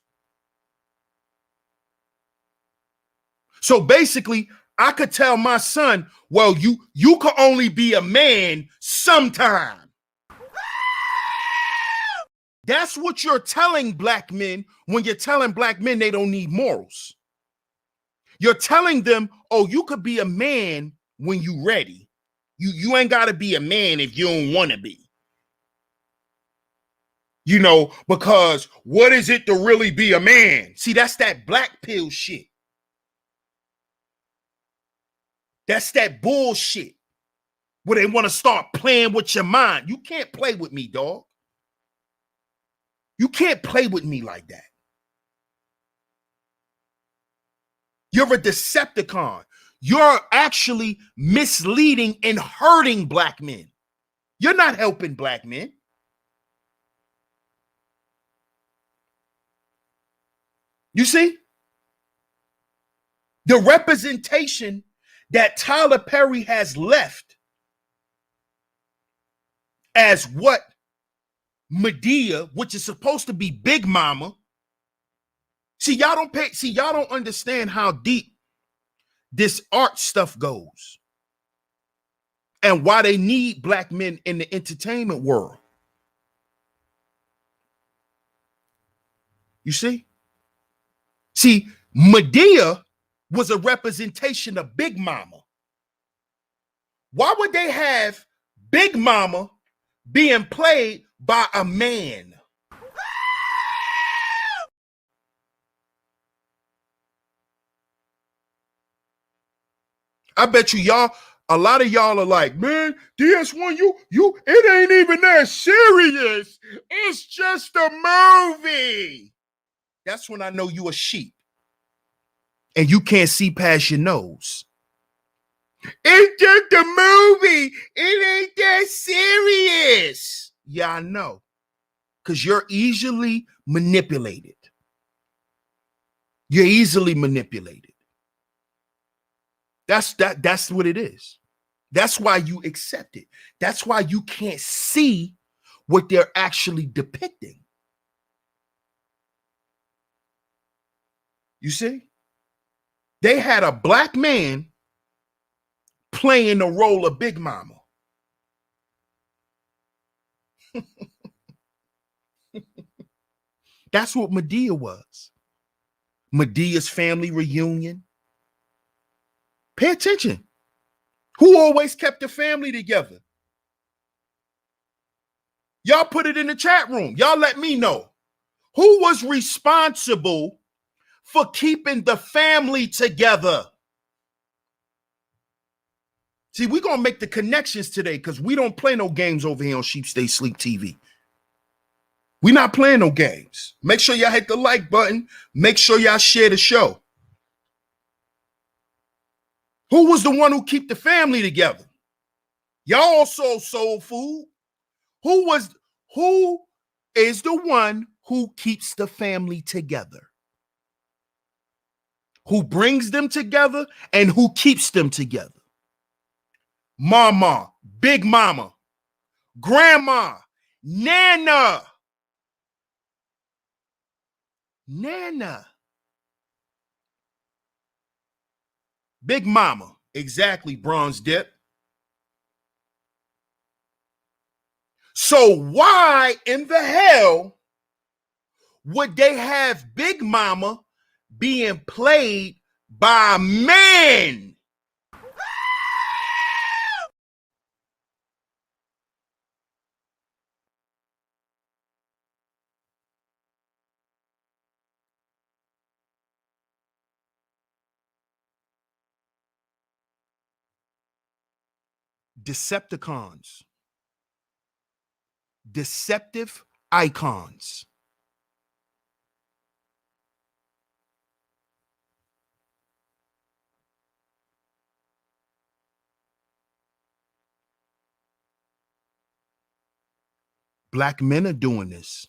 S3: So basically, I could tell my son, well, you could only be a man sometime. That's what you're telling black men when you're telling black men they don't need morals. You're telling them, oh, you could be a man when you ready. You ain't got to be a man if you don't want to be. You know, because what is it to really be a man? See, that's that black pill shit. That's that bullshit where they want to start playing with your mind. You can't play with me, dog. You can't play with me like that. You're a Decepticon. You're actually misleading and hurting black men. You're not helping black men. You see? The representation that Tyler Perry has left as what Medea, which is supposed to be Big Mama. See, y'all don't understand how deep this art stuff goes and why they need black men in the entertainment world. You see? See, Medea was a representation of Big Mama. Why would they have Big Mama being played by a man? I bet a lot of y'all are like, man, DS1, it ain't even that serious. It's just a movie. That's when I know you a sheep and you can't see past your nose. It's just a movie. It ain't that serious. Yeah, I know. Because you're easily manipulated. You're easily manipulated. That's what it is. That's why you accept it. That's why you can't see what they're actually depicting. You see? They had a black man playing the role of Big Mama. That's what Medea was. Medea's family reunion. Pay attention. Who always kept the family together? Y'all put it in the chat room. Y'all let me know. Who was responsible for keeping the family together? See, we're going to make the connections today because we don't play no games over here on Sheep Stay Sleep TV. We're not playing no games. Make sure y'all hit the like button. Make sure y'all share the show. Who was the one who kept the family together? Y'all also sold food. Who is the one who keeps the family together? Who brings them together and who keeps them together? Mama, Big Mama, Grandma, Nana. Big Mama. Exactly, Bronze Dip. So why in the hell would they have Big Mama being played by men? Decepticons. Deceptive icons. Black men are doing this.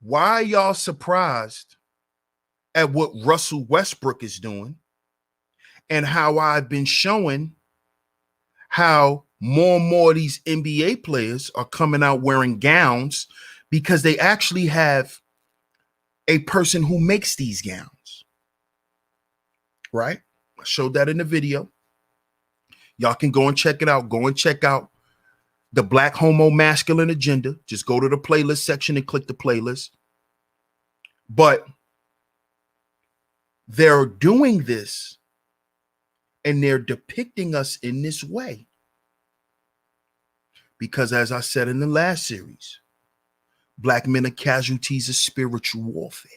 S3: Why are y'all surprised at what Russell Westbrook is doing and how I've been showing how more and more of these NBA players are coming out wearing gowns because they actually have a person who makes these gowns, right? I showed that in the video. Y'all can go and check it out. Go and check out the Black Homo Masculine Agenda. Just go to the playlist section and click the playlist. But they're doing this and they're depicting us in this way. Because as I said in the last series, Black men are casualties of spiritual warfare.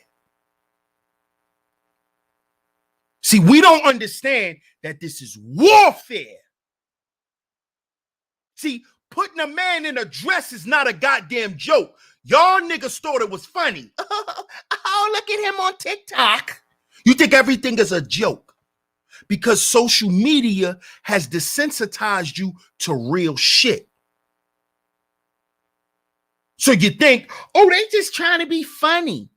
S3: See, we don't understand that this is warfare. See, putting a man in a dress is not a goddamn joke. Y'all niggas thought it was funny. Oh, look at him on TikTok. You think everything is a joke because social media has desensitized you to real shit. So you think, oh, they just trying to be funny.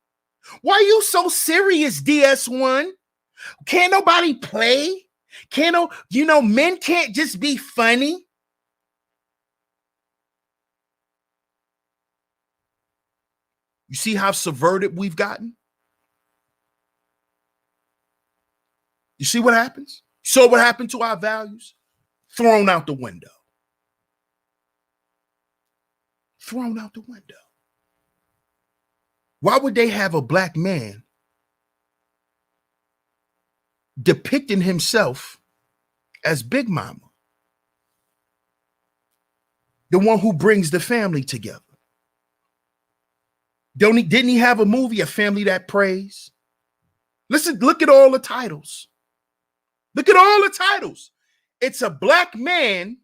S3: Why are you so serious, DS1? Can't nobody play? Men can't just be funny. You see how subverted we've gotten? You see what happens? You saw what happened to our values? Thrown out the window. Thrown out the window. Why would they have a black man depicting himself as Big Mama? The one who brings the family together. Didn't he have a movie, A Family That Prays? Listen, look at all the titles. Look at all the titles. It's a black man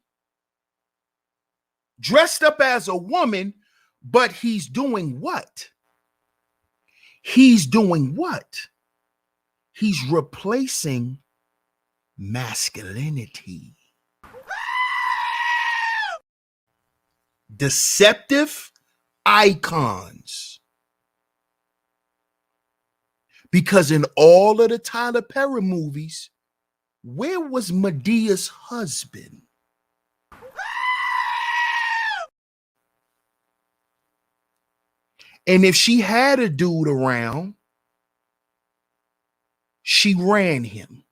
S3: dressed up as a woman, but he's doing what? He's doing what? He's replacing masculinity. Deceptive icons. Because in all of the Tyler Perry movies, where was Medea's husband? And if she had a dude around, she ran him.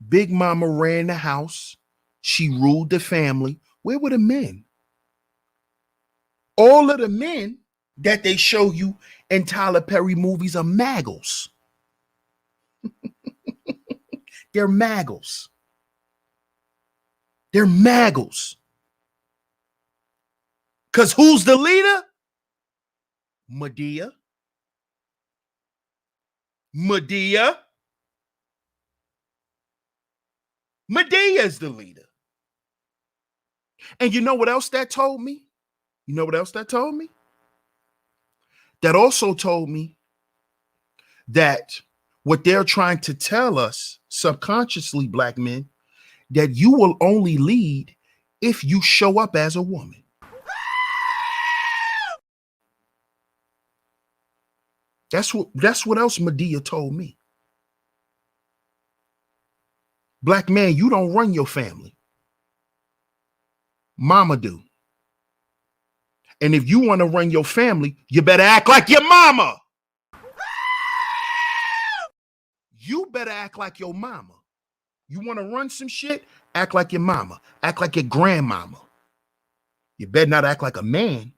S3: Big Mama ran the house. She ruled the family. Where were the men? All of the men that they show you in Tyler Perry movies are maggles. They're maggles. They're maggles. Because who's the leader? Medea. Medea. Medea is the leader. And you know what else that told me? You know what else that told me? That also told me that what they're trying to tell us subconsciously, black men, that you will only lead if you show up as a woman. That's what else Medea told me. Black man, you don't run your family. Mama do. And if you want to run your family, you better act like your mama. You better act like your mama. You want to run some shit? Act like your mama. Act like your grandmama. You better not act like a man.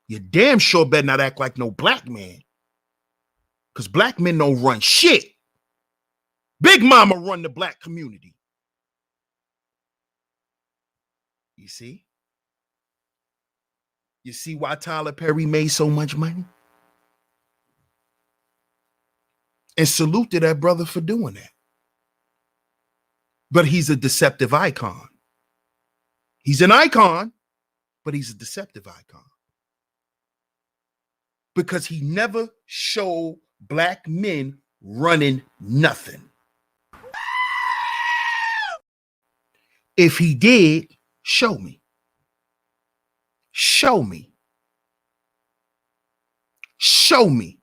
S3: You damn sure better not act like no black man. Because black men don't run shit. Big Mama run the black community. You see? You see why Tyler Perry made so much money? And salute to that brother for doing that. But he's a deceptive icon. He's an icon, but he's a deceptive icon. Because he never showed black men running nothing. If he did, show me. Show me. Show me.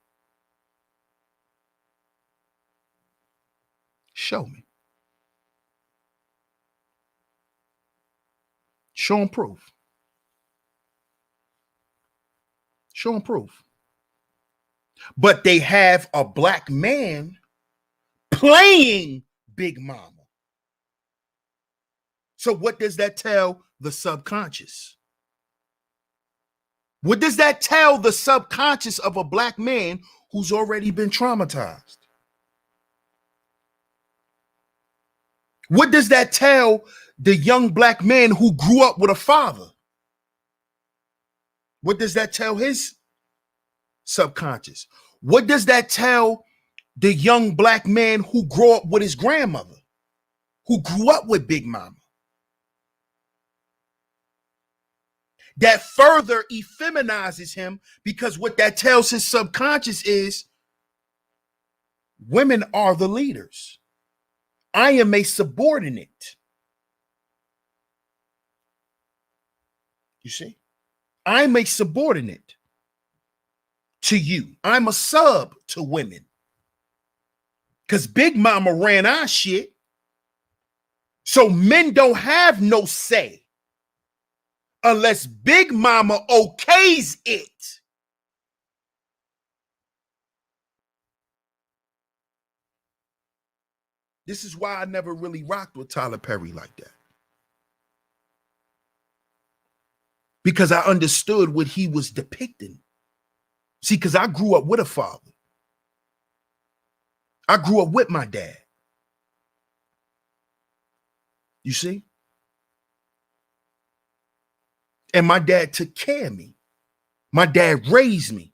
S3: Show me. Show them proof. Show them proof. But they have a black man playing Big Mama. So what does that tell the subconscious? What does that tell the subconscious of a black man who's already been traumatized? What does that tell the young black man who grew up with a father? What does that tell his subconscious? What does that tell the young black man who grew up with his grandmother, who grew up with Big Mama? That further effeminizes him, because what that tells his subconscious is women are the leaders. I am a subordinate. You see? I'm a subordinate to you. I'm a sub to women. Because Big Mama ran our shit. So men don't have no say unless Big Mama okays it. This is why I never really rocked with Tyler Perry like that. Because I understood what he was depicting. See, because I grew up with a father. I grew up with my dad. You see? And my dad took care of me. My dad raised me.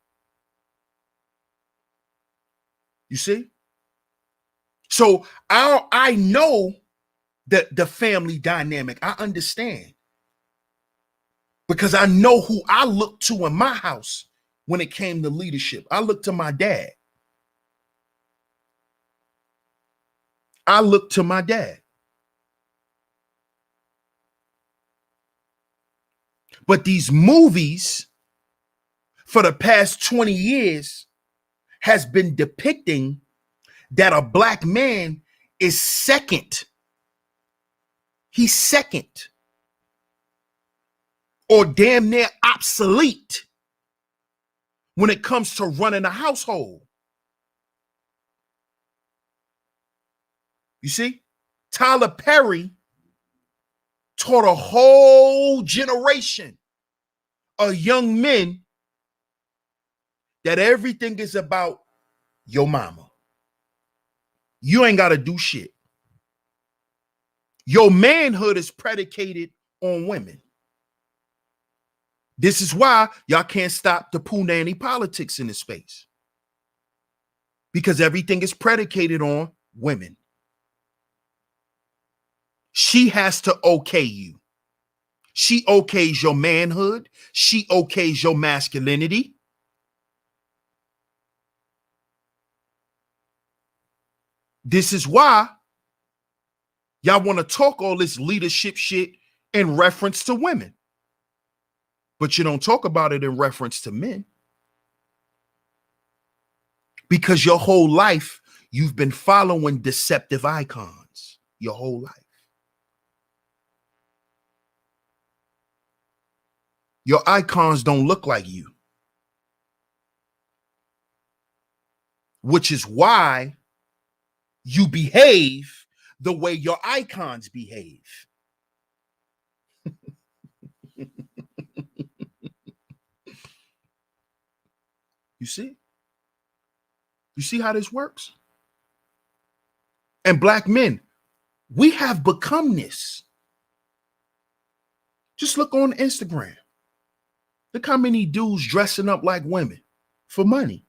S3: You see? So I know the family dynamic. I understand. Because I know who I look to in my house when it came to leadership. I look to my dad. I look to my dad. But these movies for the past 20 years has been depicting that a black man is second. He's second. Or damn near obsolete when it comes to running a household. You see? Tyler Perry taught a whole generation of young men that everything is about your mama. You ain't got to do shit. Your manhood is predicated on women. This is why y'all can't stop the poo nanny politics in this space. Because everything is predicated on women. She has to okay you. She okays your manhood. She okays your masculinity. This is why y'all want to talk all this leadership shit in reference to women. But you don't talk about it in reference to men. Because your whole life, you've been following deceptive icons. Your whole life. Your icons don't look like you. Which is why you behave the way your icons behave. You see? You see how this works? And black men, we have become this. Just look on Instagram. Look how many dudes dressing up like women for money.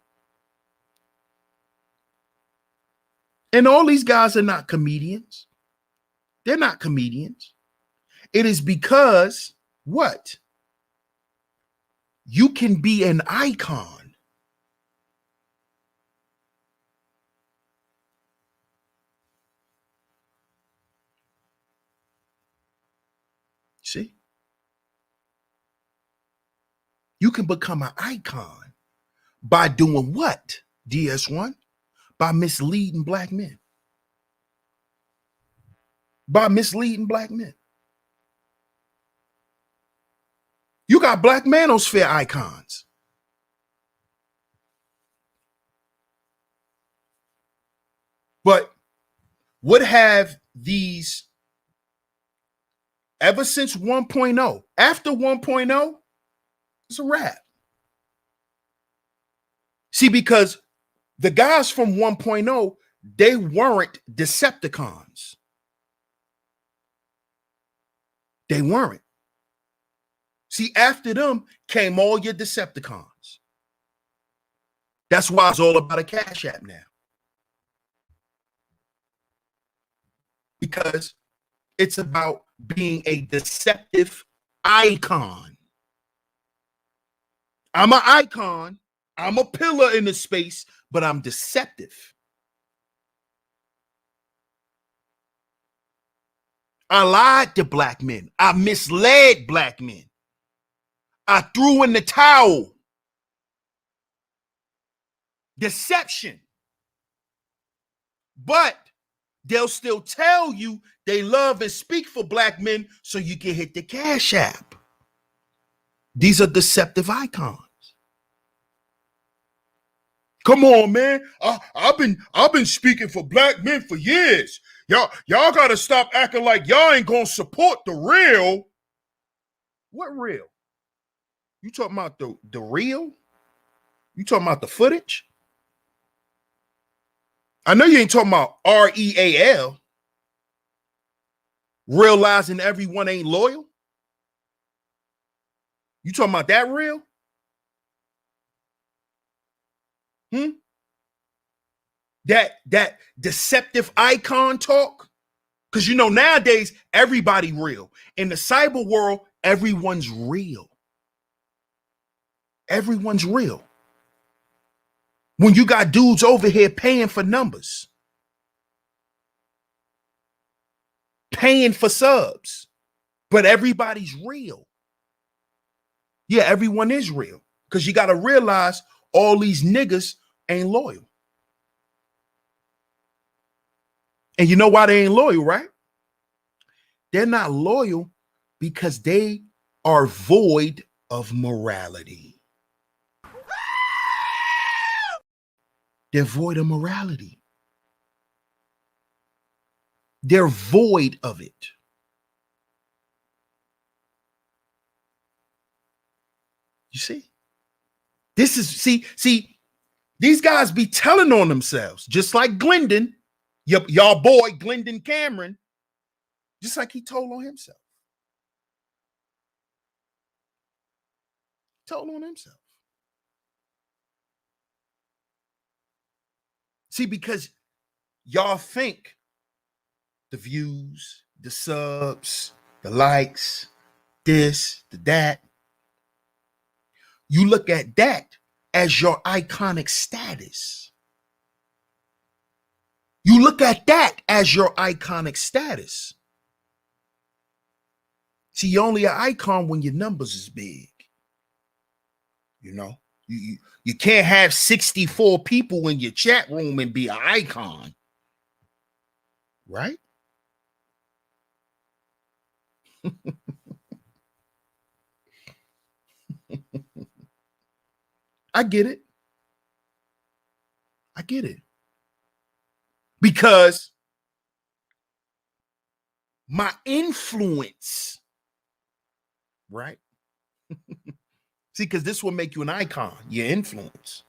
S3: And all these guys are not comedians. They're not comedians. It is because what? You can be an icon. See? You can become an icon by doing what, DS1? By misleading black men. By misleading black men. You got black manosphere icons. But what have these, ever since 1.0, after 1.0, it's a wrap. See, because the guys from 1.0, they weren't Decepticons. They weren't. See, after them came all your Decepticons. That's why it's all about a Cash App now. Because it's about being a deceptive icon. I'm an icon. I'm a pillar in the space, but I'm deceptive. I lied to black men. I misled black men. I threw in the towel. Deception. But they'll still tell you they love and speak for black men so you can hit the Cash App. These are deceptive icons. Come on, man. I've been speaking for black men for years. Y'all gotta stop acting like y'all ain't gonna support the real. What real? You talking about the real? You talking about the footage? I know you ain't talking about REAL. Realizing everyone ain't loyal. You talking about that real? That deceptive icon talk? Because you know nowadays everybody real. In the cyber world, everyone's real. Everyone's real. When you got dudes over here paying for numbers, paying for subs, but everybody's real. Yeah, everyone is real. Because you got to realize all these niggas ain't loyal. And you know why they ain't loyal, right? They're not loyal because they are void of morality. They're void of morality. They're void of it. You see? This is, see, these guys be telling on themselves, just like Glendon, y'all boy, Glendon Cameron, just like he told on himself. Told on himself. See, because y'all think the views, the subs, the likes, this, the that, you look at that as your iconic status. You look at that as your iconic status. See, you're only an icon when your numbers is big. You know, you can't have 64 people in your chat room and be an icon. Right? I get it. I get it. Because my influence, right? See, because this will make you an icon, your influence.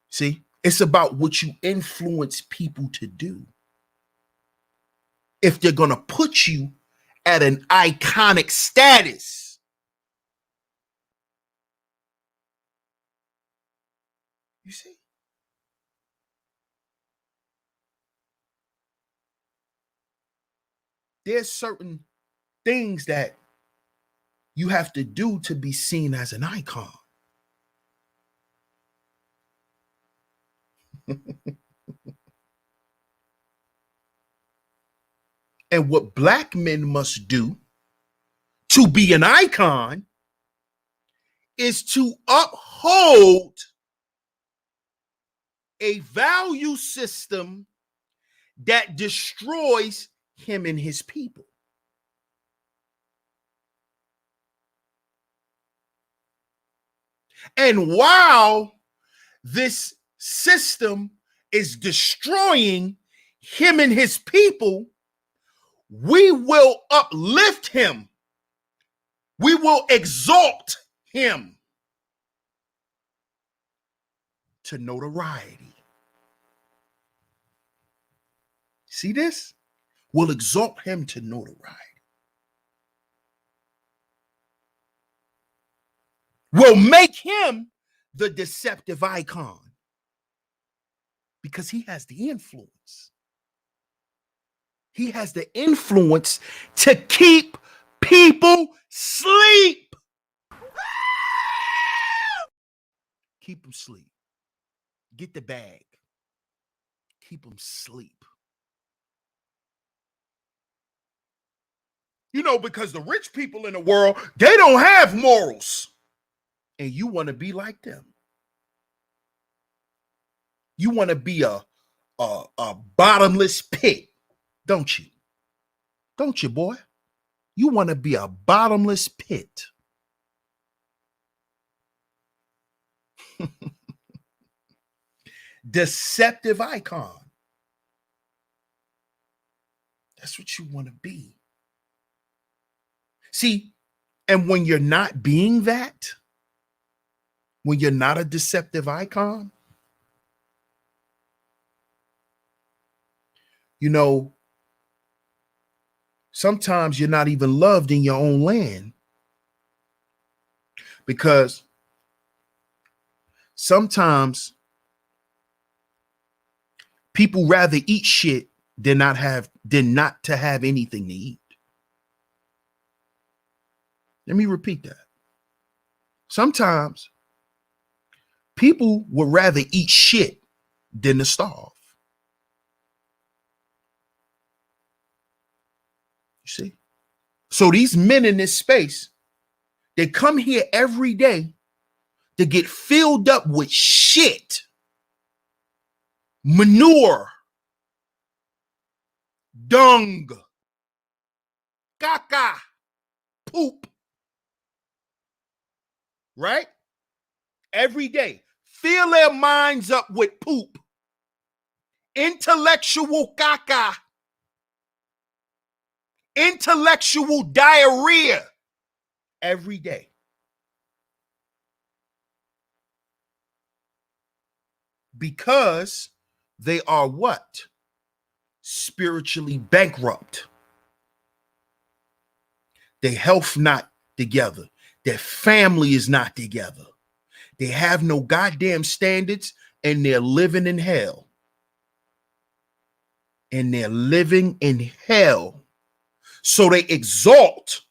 S3: See, it's about what you influence people to do. If they're going to put you at an iconic status, you see? There's certain things that you have to do to be seen as an icon. And what black men must do to be an icon is to uphold a value system that destroys him and his people. And while this system is destroying him and his people, we will uplift him. We will exalt him to notoriety. See this? We'll exalt him to notoriety. We'll make him the deceptive icon because he has the influence. He has the influence to keep people sleep. Keep them sleep. Get the bag. Keep them sleep. You know, because the rich people in the world, they don't have morals. And you want to be like them. You want to be a bottomless pit, don't you? Don't you, boy? You want to be a bottomless pit. Deceptive icon. That's what you want to be. See, and when you're not being that, when you're not a deceptive icon, you know, sometimes you're not even loved in your own land because sometimes people rather eat shit than not to have anything to eat. Let me repeat that. Sometimes people would rather eat shit than to starve. You see? So these men in this space, they come here every day to get filled up with shit, manure, dung, caca, poop. Right? Every day. Fill their minds up with poop. Intellectual caca. Intellectual diarrhea. Every day. Because they are what? Spiritually bankrupt. Their health not together. Their family is not together. They have no goddamn standards and they're living in hell. And they're living in hell. So they exalt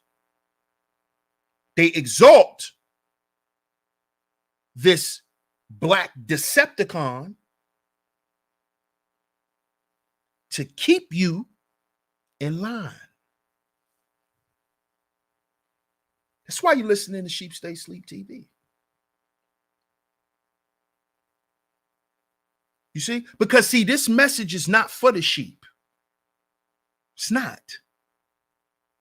S3: this black Decepticon to keep you in line. That's why you're listening to Sheep Stay Sleep TV. You see? Because, see, this message is not for the sheep. It's not.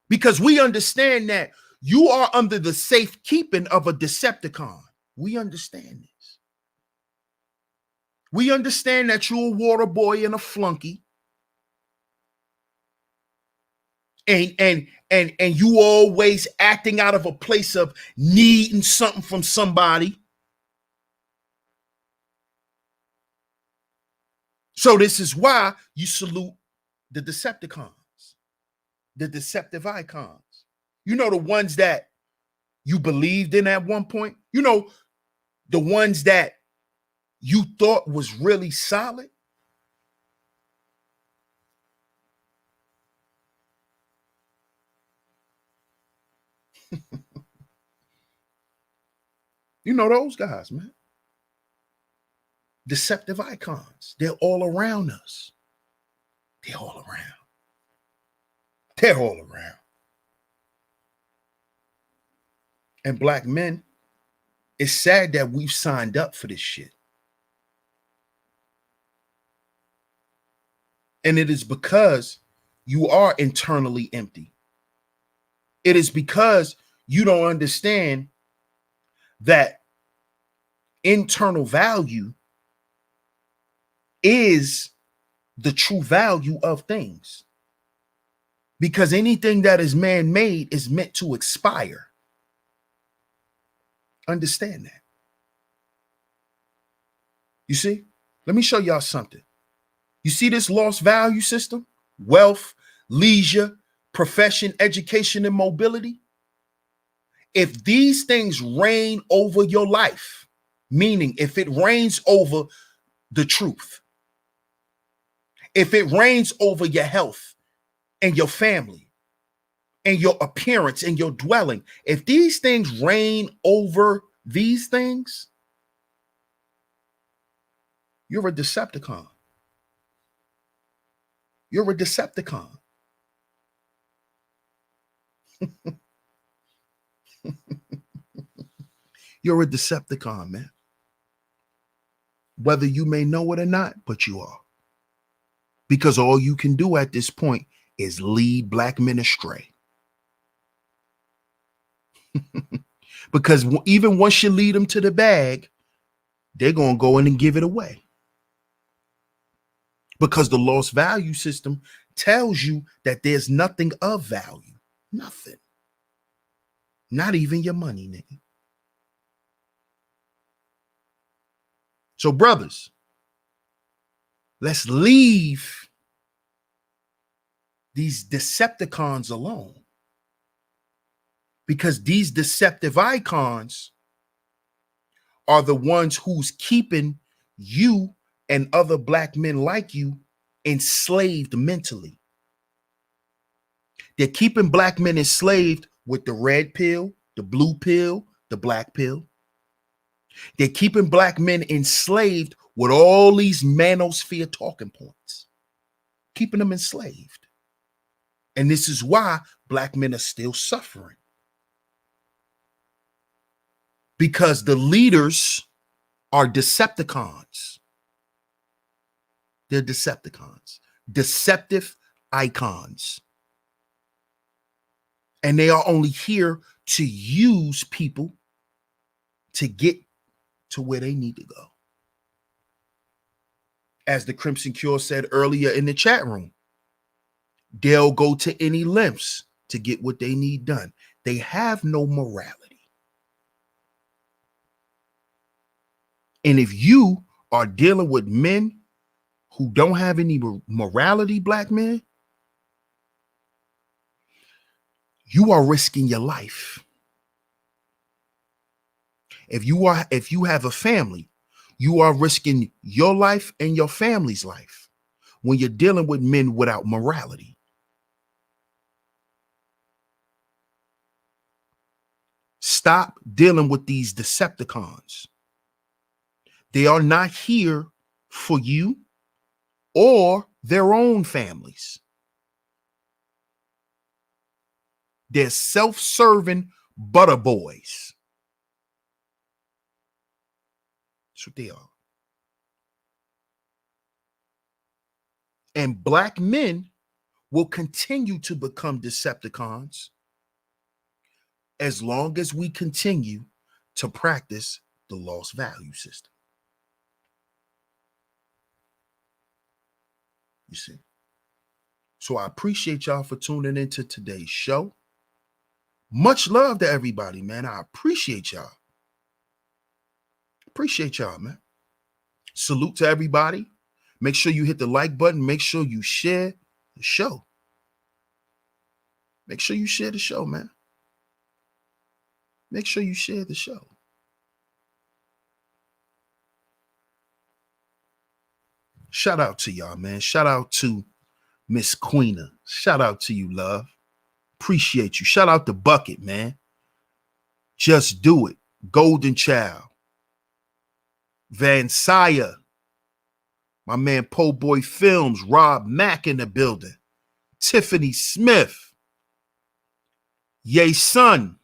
S3: Because we understand that you are under the safekeeping of a Decepticon. We understand this. We understand that you're a water boy and a flunky. And you always acting out of a place of needing something from somebody. So this is why you salute the Decepticons, the deceptive icons. You know, the ones that you believed in at one point. You know, the ones that you thought was really solid. You know those guys, man. Deceptive icons. They're all around us. They're all around. They're all around. And black men, it's sad that we've signed up for this shit. And it is because you are internally empty. It is because you don't understand that internal value is the true value of things. Because anything that is man-made is meant to expire. Understand that. You see? Let me show y'all something. You see this lost value system? Wealth, leisure, profession, education, and mobility? If these things reign over your life, meaning if it reigns over the truth, if it reigns over your health and your family and your appearance and your dwelling, if these things reign over these things, you're a Decepticon. You're a Decepticon. You're a Decepticon, man. Whether you may know it or not, but you are. Because all you can do at this point is lead black men astray. Because even once you lead them to the bag, they're going to go in and give it away. Because the lost value system tells you that there's nothing of value. Nothing. Not even your money, nigga. So, brothers, let's leave these Decepticons alone. Because these deceptive icons are the ones who's keeping you and other black men like you enslaved mentally. They're keeping black men enslaved with the red pill, the blue pill, the black pill. They're keeping black men enslaved with all these manosphere talking points, keeping them enslaved. And this is why black men are still suffering. Because the leaders are Decepticons. They're Decepticons, deceptive icons. And they are only here to use people to get to where they need to go. As the Crimson Cure said earlier in the chat room, they'll go to any lengths to get what they need done. They have no morality. And if you are dealing with men who don't have any morality, black men, you are risking your life. If you have a family, you are risking your life and your family's life when you're dealing with men without morality. Stop dealing with these Decepticons. They are not here for you or their own families. They're self-serving butter boys. That's what they are. And black men will continue to become Decepticons as long as we continue to practice the lost value system. You see? So I appreciate y'all for tuning into today's show. Much love to everybody, man. I appreciate y'all. Appreciate y'all, man. Salute to everybody. Make sure you hit the like button. Make sure you share the show. Make sure you share the show, man. Make sure you share the show. Shout out to y'all, man. Shout out to Miss Queena. Shout out to you, love. Appreciate you. Shout out to Bucket, man. Just Do It. Golden Child. Van Sire. My man Po Boy Films. Rob Mack in the building. Tiffany Smith. Yay Son.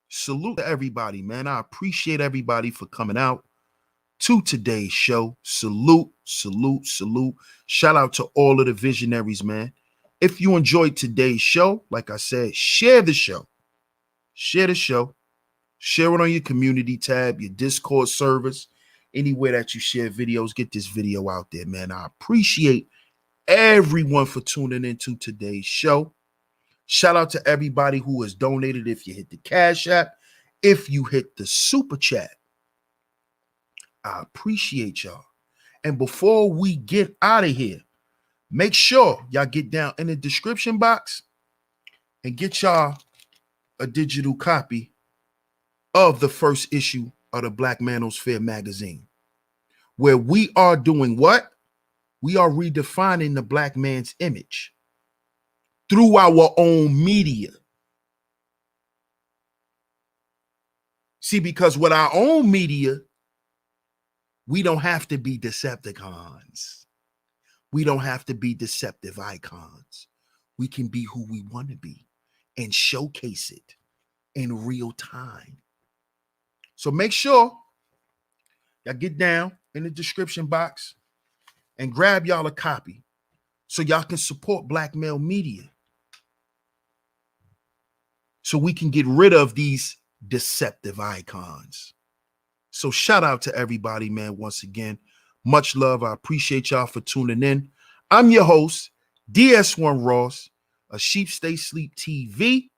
S3: Salute to everybody, man. I appreciate everybody for coming out to today's show. Salute, salute, salute. Shout out to all of the visionaries, man. If you enjoyed today's show, like I said, share the show. Share the show. Share it on your community tab, your Discord servers, anywhere that you share videos. Get this video out there, man. I appreciate everyone for tuning into today's show. Shout out to everybody who has donated. If you hit the Cash App, if you hit the Super Chat, I appreciate y'all. And before we get out of here, make sure y'all get down in the description box and get y'all a digital copy of the first issue of the Black Manosphere magazine, where we are doing what? We are redefining the Black man's image through our own media. See, because with our own media, we don't have to be Decepticons. We don't have to be deceptive icons. We can be who we want to be and showcase it in real time. So make sure y'all get down in the description box and grab y'all a copy so y'all can support Black male media, so we can get rid of these deceptive icons. So shout out to everybody, man. Once again, much love. I appreciate y'all for tuning in. I'm your host, DS1 Ross, of Sheep Stay Sleep TV.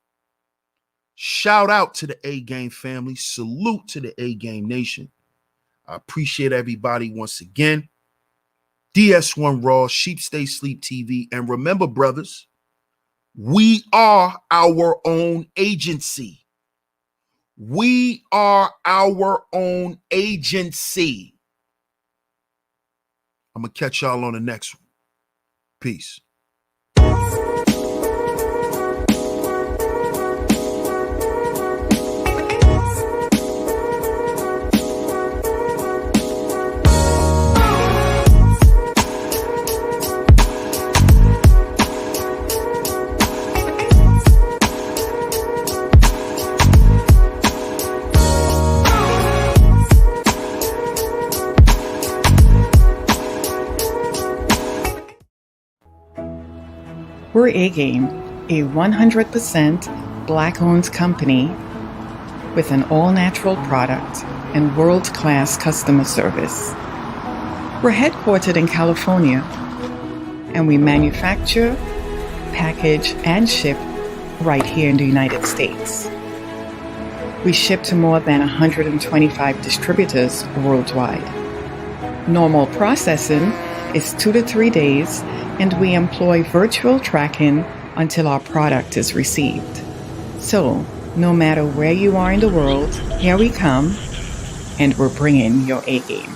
S3: Shout out to the A Game family. Salute to the A Game Nation. I appreciate everybody once again. DS1 Ross, Sheep Stay Sleep TV. And remember, brothers, we are our own agency. We are our own agency. I'm going to catch y'all on the next one. Peace.
S4: We're A-Game, a 100% Black-owned company with an all-natural product and world-class customer service. We're headquartered in California, and we manufacture, package, and ship right here in the United States. We ship to more than 125 distributors worldwide. Normal processing is 2 to 3 days, and we employ virtual tracking until our product is received. So, no matter where you are in the world, here we come, and we're bringing your A game.